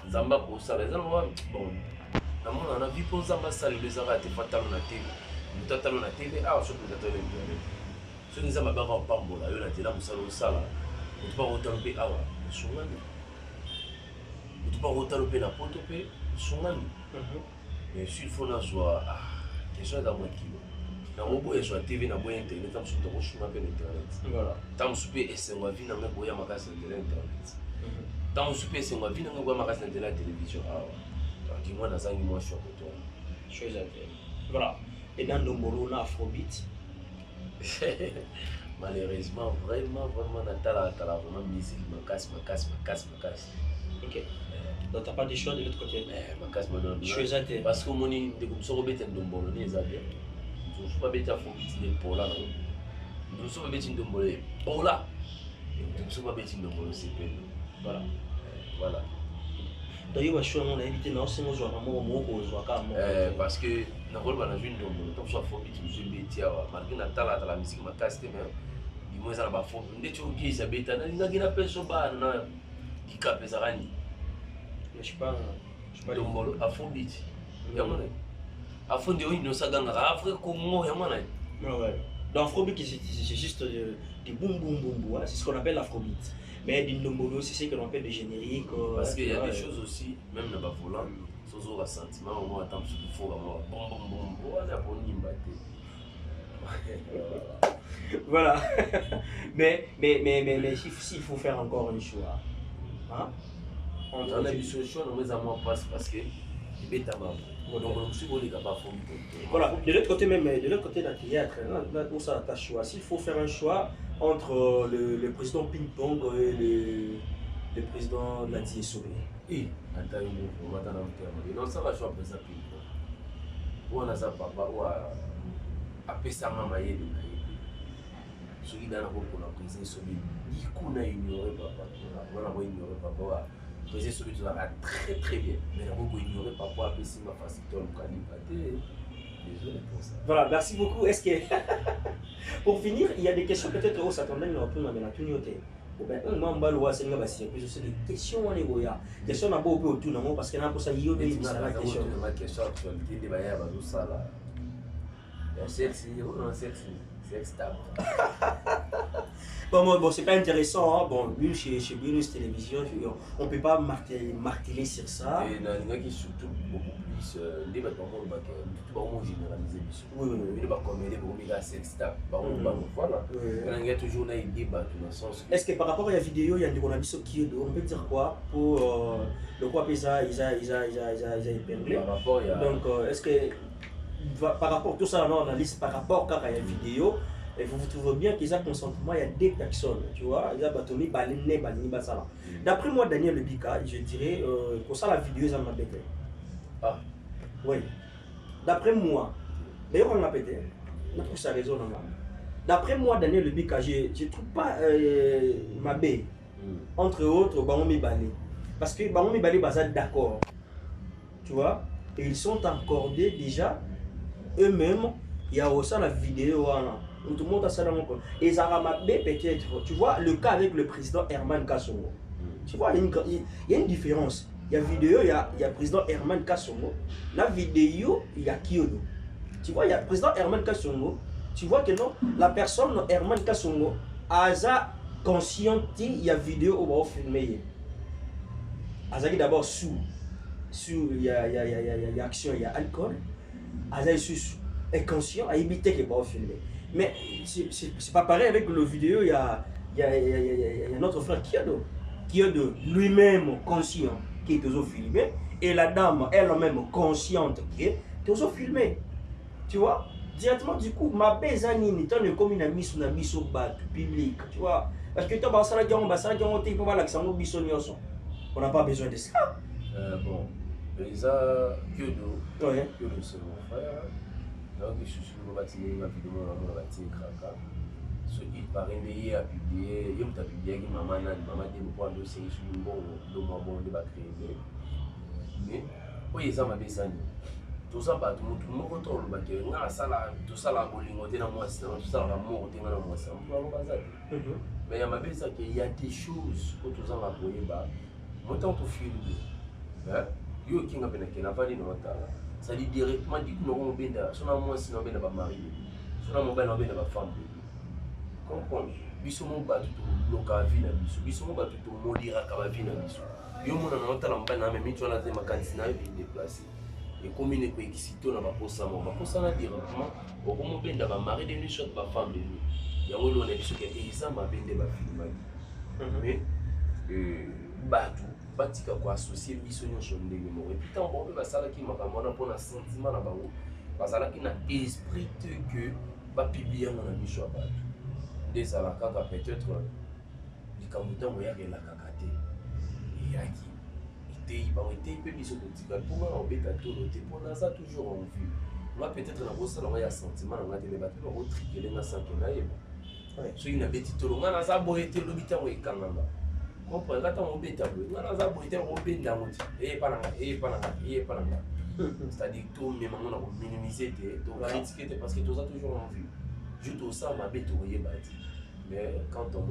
Zamba pour ça, les hommes, bon, on a vu pour Zamba ça, les Arabes étaient fatales dans la TV. Nous t'attendons dans la TV, ah, je peux t'attendre l'internet. Ceux qui ont pas en pambola, eux, là, nous allons ça là. On ne peut pas retomber à wa, sur l'année. On ne peut pas retomber la pote, sur l'année. Mais s'il faut la joie, question dans mon kilo. Na robo et sur TV na boya internet tam sur to shuma pe internet. Voilà. Tam super et c'est ma vie na me boya makasi internet. Tam super c'est ma vie na me boya makasi internet télévision. Ah. Donc dis-moi dans ça moi je suis pour toi. Chose à faire. Voilà. Et dans le molo na Afrobeat. Malheureusement vraiment na tala vraiment musique makasi. OK. Donc t'as pas de choix de l'autre côté. Makasi madame. Chose à faire. Parce que moni de comme ça robet ndombolo ni ezabia. Je ne suis pas bête à Afrobeat de Paula. Je ne suis pas bête à Ndombolo. Paula. Je ne suis pas bête à Ndombolo, c'est peu. Voilà. Voilà. Donc il va choisir mon invité non c'est moi je vais vraiment parce que na rôle na vie Ndombolo donc soit Afrobeat je suis bête à malgré na la musique ma casse mais du moins ça na ba fond ndé tu qui ça bête na ngina peso ba na dikape zarani. Je sais pas Ndombolo Afrobeat. Yamone. Afrobeat oui nous ça ganga Afrique comme yamone. Ouais. Dans Afrobeat c'est juste des boum boum c'est ce qu'on appelle l'Afrobeat. Mais du Ndombolo c'est ce qu'on appelle des génériques. Parce qu'il y a des choses aussi même dans volant sans aucun sentiment au moins attendre ce qu'il faut vraiment bon voilà pour nimba. Voilà. mais s'il faut faire encore un choix. Hein? On a des solutions, nous les avons pas parce que Donc on suis pas capable. Voilà, de l'autre côté même, de l'autre côté d'un théâtre, là où ça t'a choix. S'il faut faire un choix entre le président Ping-Pong et le président Nadi Sobe. Oui, attends, on va t'en envoyer. Non, ça va choix président Ping-Pong. Où on a ça papa, où a pesa mama yé de naïe. Celui dans la pour la président Sobe, il connaît ignoré papa. On a ignoré papa. Président Sobe tu vas très très bien. Mais on a ignoré papa, a pesa ma facilité au Calibaté. Désolé pour ça. Voilà, merci beaucoup. Est-ce que pour finir, il y a des questions peut-être où ça t'en donne mais la tunioté. Moi, je vais c'est des questions. Des questions à beaucoup autour de parce que là, pour ça, il y a des questions. Bon, c'est pas intéressant. Hein. Bon, lui, chez BNews Télévision, on ne peut pas marteler sur ça. Et il y a qui surtout beaucoup plus des bâtiments généralisés. Oui. Il y a comme il y a sex tap. Voilà. Il y a toujours un débat dans le sens. Est-ce que par rapport à la vidéo, il y a des journalistes qui on peut dire quoi pour le quoi ça ils a épinglé. Par rapport à donc est-ce que par rapport à tout ça, on analyse par rapport à la vidéo. Et vous trouvez bien qu'ils ont consentement, il y a des personnes, tu vois, ils ont bâtonné, baliné, basala. D'après moi, Daniel Lebika, je dirais, pour ça la vidéo, ils ont pété. Ah. Oui. D'après moi, d'ailleurs, on a pété. On a trouvé sa raison. D'après moi, Daniel Lebika, je ne trouve pas ma baie. Entre autres, Baomi Balé. Parce que Baomi Balé, ils d'accord. Tu vois, et ils sont accordés déjà, eux-mêmes, il y a aussi la vidéo. Tout le monde a ça dans mon compte. Et Zaramabé peut-être, tu vois, le cas avec le président Herman Kassongo. Tu vois, il y a une différence. Il y a vidéo, il y a président Herman Kassongo. La vidéo, il y a Kyodo. Tu vois, il y a président Herman Kassongo. Tu vois que non, la personne Herman Kassongo a consciente, il y a vidéo où on va filmer. Azaki d'abord il y a action, il y a alcool. Azaki est conscient, a évité qu'il va filmer. Mais c'est pas pareil avec le vidéo, il y a notre frère Kyodo lui-même conscient qui est toujours filmé, et la dame elle-même consciente qui est toujours filmée. Tu vois, directement du coup, ma bezani n'est pas comme une amie sur la mise au bas public, tu vois. Parce que toi, on n'a pas besoin de ça. Bon, Lisa Kyodo, c'est mon frère. Donc, je suis sur le bâtiment, ma vidéo, on va tirer Kraka. Ce qui paraît meilleur à publier, il y a publié que maman dit pourquoi le dossier sur le bon, le bon débat créé. Mais, oui, ça m'a besoin. Tout ça, tout le monde retourne le baquet. On a ça là, tout ça là, on est dans moi, tout ça là, on est dans moi, ça. On peut pas ça. Mais il y a ma besoin qu'il y a des choses que tout ça va pour y avoir. Moi, tant que film, yo qui n'a pas dit non. Ça dit directement dit que nous avons bien si on a moins si on a bien de mari si on a bien de femme comprendre biso mo ba tout loka vie na biso mo ba tout modira ka vie na biso yo mona na otala mbana mais tu na te makanisi na vie déplacer et commune ko ekisito na ba posa na directement au mo bien de mari de nuit shot ba femme de nuit ya ngolo na biso ke ezamba bien de ba film mais batu batika ko associer biso nyonso ndenge moko et puis tant bon basala ki makambo na pona sentiment na bango basala ki na esprit que ba publier na biso abatu des ala kaka peut-être likamuta moya ke la kakate yaki itei ba itei pe biso kotika pour na obeta tolo te pona ça toujours en vue moi peut-être na bosala ya sentiment na ngate me batu ba triquer na sanke na yeba so ina beti tolo ngana za boyete lobita mo ikanganga comprendre quand on bête on a ça pour être on bête dans c'est-à-dire tout mais on a minimiser tout critiquer parce que tout ça toujours en vue je tout ça ma bête au bâti mais quand on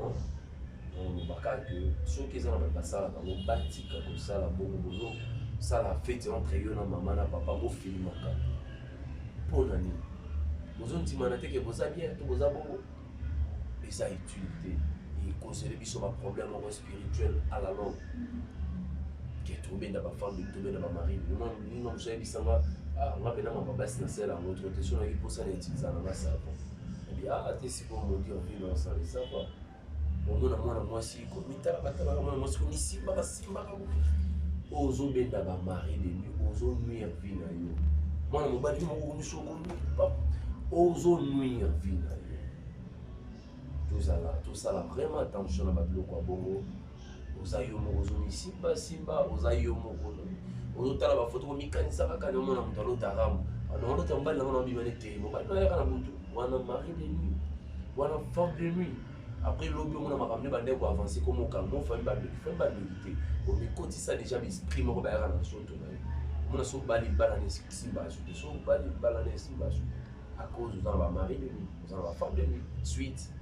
va que ceux qui sont dans ça là on bâti comme ça la bon ça la fête entre eux na maman na papa au film ka pour nani vous on dit manate que vous avez bien tout vous avez et ça utilité et conseiller biso ba problème spirituel à la longue qui est tombé dans ma femme tombé dans ma mari nous non j'ai dit ça on va péna ma basse na celle en autre question qui pour ça l'utiliser dans ma salle et bien t'es si pour me dire vivre sans les savoir on a moi si comme tala moi si ici ba simba ozo benda ba mari de nuit ozo nuire vie na yo mwana mobali moko misoko papa ozo nuire vie na yo tozala vraiment attention na babiloko ya bongo oza yo moko ozomisimbasimba oza yo moko ozotala bafoto komikanisaka kani omona moto alotaramu anaolota mobali nango na bimane te mobali nayaka na butu wana mari de nuit wana femme de nuit après lobi omona makambo nde bandeko avance komokanga ofami bandeki te omikotisa déjà biesprit moko bayaka na nzoto na yo omona so bali libala na esimbaso te so bali libala na esimbaso à cause oza na bamari de nuit oza na bafemme de nuit suite.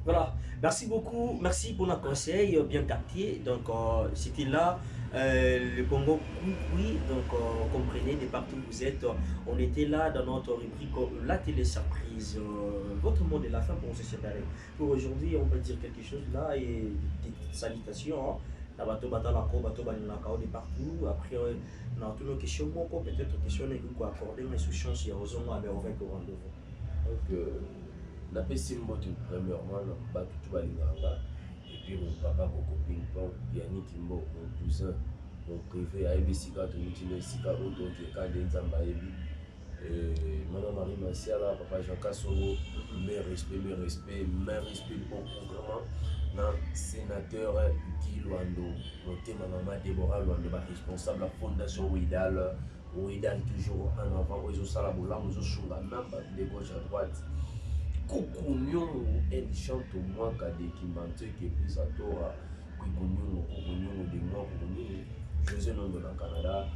Voilà, merci beaucoup, merci pour nos conseils bien captés. Donc, c'était là le Congo oui, donc comprenez de partout où vous êtes. On était là dans notre rubrique La télé surprise. Votre mot de la fin pour se séparer. Pour aujourd'hui, on peut dire quelque chose là et des salutations. La bateau battant la cour, bateau battant la cao de partout. Après, on a toutes nos questions, peut-être questions que vous accordez, mais sous chance, il y a aux hommes avec au rendez-vous. Donc, napesi mbote premièrement na bato tu balinganga et puis mon papa mon copine pon Yannick Kimbo mon cousin mon privé ayebi sika tomuti na esika oyo tokeka nde nzambe ayebi mama Marie Masiala papa Jean Kasongo mes respect beaucoup vraiment na sénateur Guy Luando motema mama Déborah Luando ba responsable la fondation Ouidal toujours en avant aux osala bolamu ozosunga même de gauche à droite. Coucou Nyongo, elle chante au moins qu'à des Kimbanté qui est pris à Torah, Coucou Nyongo de moi, José Nondo dans le Canada,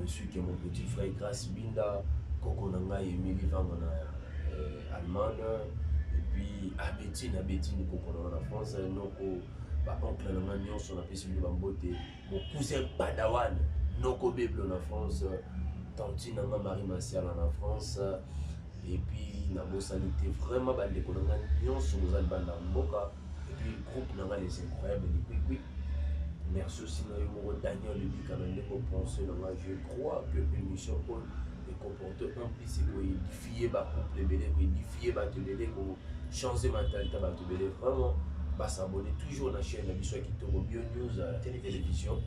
celui qui est mon petit frère Grace Binda, Coco Nanga et Emily Vangana Allemagne, et puis Abetine, Coco Nanga en France, Noko, oncle Nanga Nyon, son appelé celui de Bambote, mon cousin Padawan, Noko Béblo en France, Tantine Nanga Marie Masiala en France. Et puis na bosalité vraiment bandeko nanga nyonso bozali banda mboka et puis groupe nanga les incroyables les quick merci aussi na yo moko Daniel Lebika na ndeko penser nanga je crois que l'émission Paul est comporté un plus pour édifier ba couple belé pour édifier ba télé pour changer mentalité ba télé vraiment ba s'abonner toujours na chaîne na biso qui to Bio News télévision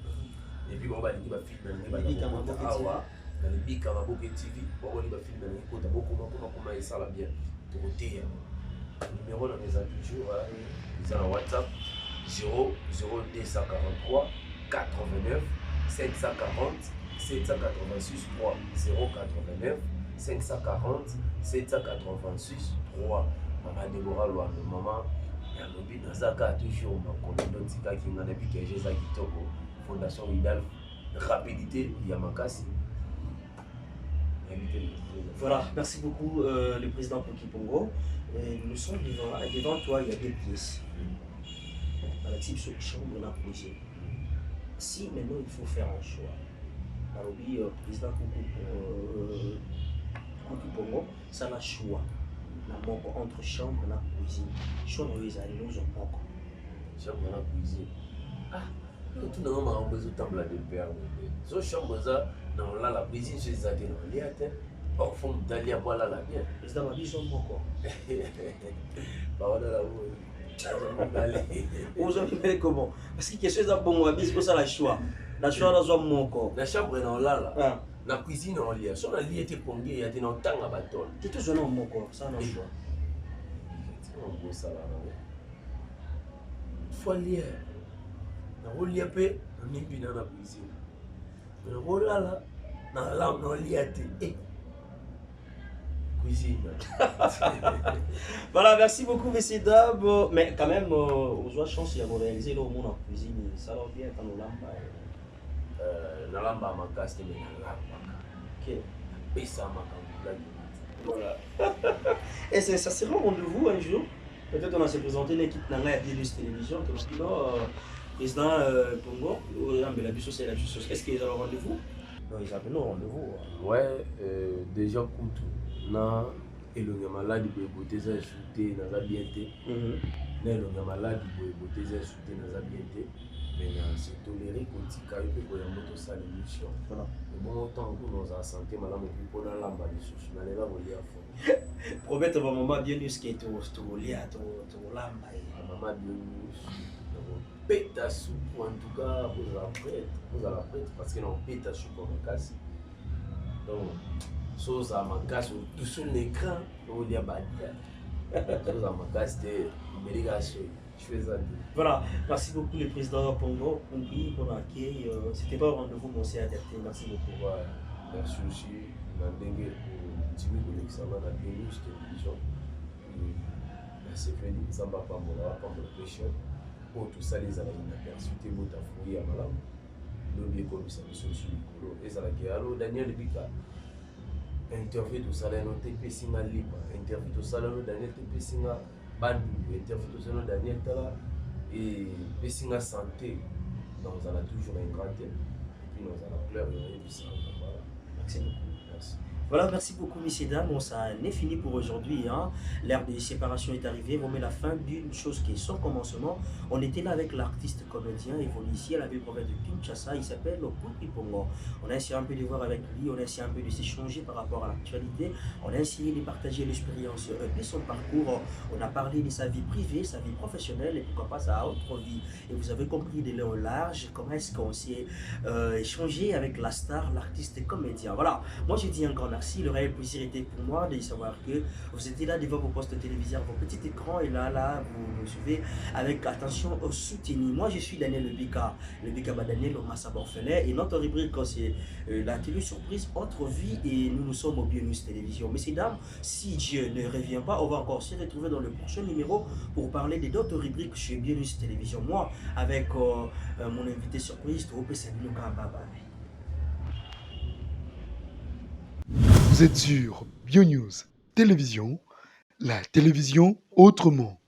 et puis bon ba liki ba film na ba awa dans les big Kamaboke TV, on va film dans les côtes, beaucoup comment ça la bien. Côté numéro dans les toujours, ils ont WhatsApp 00243 89 740 786 3 089 540 786 3. Maman Déborah Luando, maman Yanobi Nazaka toujours ma commune Tika qui n'a depuis que j'ai ça qui toko Fondation Ouidal rapidité Yamakasi. Voilà, merci beaucoup le président Poki Pongo. Nous sommes devant toi, il y a deux pièces. Dans la type chambre, on a posé. Si maintenant il faut faire un choix, alors oui, président Poki Pongo, ça a le choix. Entre chambre et cuisine. Choix dans les années, nous avons encore. Chambre et cuisine. Ah, tout le monde a besoin de table de père. So chambre ça dans la cuisine chez les athées dans les or fond d'aller à boire la bien. Les dames habillent son encore. Bah voilà là où. Vous avez comment? Parce que quelque chose à bon habille c'est pour ça la choix. La choix dans son mon corps. La chambre dans là. La cuisine en lit. Son lit était pongé il y a des longtemps à bâton. Tu te joues dans mon corps, ça non choix. C'est un beau ça là. Faut lire. Na lit peu, on est bien dans la cuisine. Mais voilà là. Na là on lit à cuisine. Voilà, merci beaucoup, messieurs, dames. Mais quand même, on a chance de réaliser le monde en cuisine. Ça va bien quand on l'a. Nalamba ma casse, mais nalamba. Ok. Et ça m'a quand voilà. Et ça sera un rendez-vous un jour. Peut-être on va se présenter l'équipe Nanga Bienus Télévision. Président Pongo, c'est la chose. Est-ce qu'ils ont un rendez-vous? Non, ils ont un rendez-vous. Ouais, déjà Koutou. Na elonga maladi boye boteza shooté naza bien té na elonga maladi boye boteza shooté naza bien té mais na se tolérer kotika yo pe koya moto sala émission voilà bon temps que nous en santé malamu pour na lamba les sous na lela bolia fo promettre maman bien nous ce qui est to lia to lamba maman bien nous peta soupe, en tout cas, vous allez prêtre, parce que non, peta soupe en casse. Donc, chose à ma casse, tout sur l'écran, on dit à Badia. Chose à ma casse, c'était je fais ça. Voilà, merci beaucoup le président Pongo, compris pour l'accueil. C'était pas un rendez-vous, mon c'est adapté. Merci beaucoup. Ouais, merci aussi. Nandengue, Timi Kolexama, la BNUS télévision. C'est fait, ça va pas mon pression. Pour tout ça, les amis, inaperçu, t'es beau, t'as fouillé à Malam. L'objet comme ça, nous sommes sur le colo. Et ça, alors, Daniel Bika. Interview tout ça, là, non, t'es pessinga libre. Interview tout ça, là, Daniel, t'es pessinga bandu. Interview tout ça, là, Daniel, t'as là. Et pessinga santé. Donc, on a toujours un grand thème. Et puis, on a la pleure, et puis ça, voilà. Merci beaucoup. Merci. Voilà, merci beaucoup, messieurs, dames. Bon, ça n'est fini pour aujourd'hui. Hein. L'ère de séparation est arrivée. On met la fin d'une chose qui est son commencement. On était là avec l'artiste comédien évolué ici à la ville province de Kinshasa. Il s'appelle Opoupi Pongo. On a essayé un peu de voir avec lui. On a essayé un peu de s'échanger par rapport à l'actualité. On a essayé de partager l'expérience de son parcours. On a parlé de sa vie privée, sa vie professionnelle et pourquoi pas sa autre vie. Et vous avez compris de long large comment est-ce qu'on s'est échangé avec la star, l'artiste comédien. Voilà, moi j'ai dit un grand merci. Le réel plaisir était pour moi de savoir que vous étiez là devant vos postes téléviseurs, vos petits écrans, et là, vous nous suivez avec attention au soutien. Moi, je suis Daniel le Bika Daniel Massa Borfelet, et notre rubrique, c'est la télé surprise, autre vie, et nous sommes au BioNews Télévision. Messieurs, dames, si Dieu ne revient pas, on va encore se retrouver dans le prochain numéro pour parler d'autres rubriques chez BioNews Télévision. Moi, avec mon invité surprise, Tropé Sabinuka Baba. Vous êtes sur BioNews Télévision, la télévision autrement.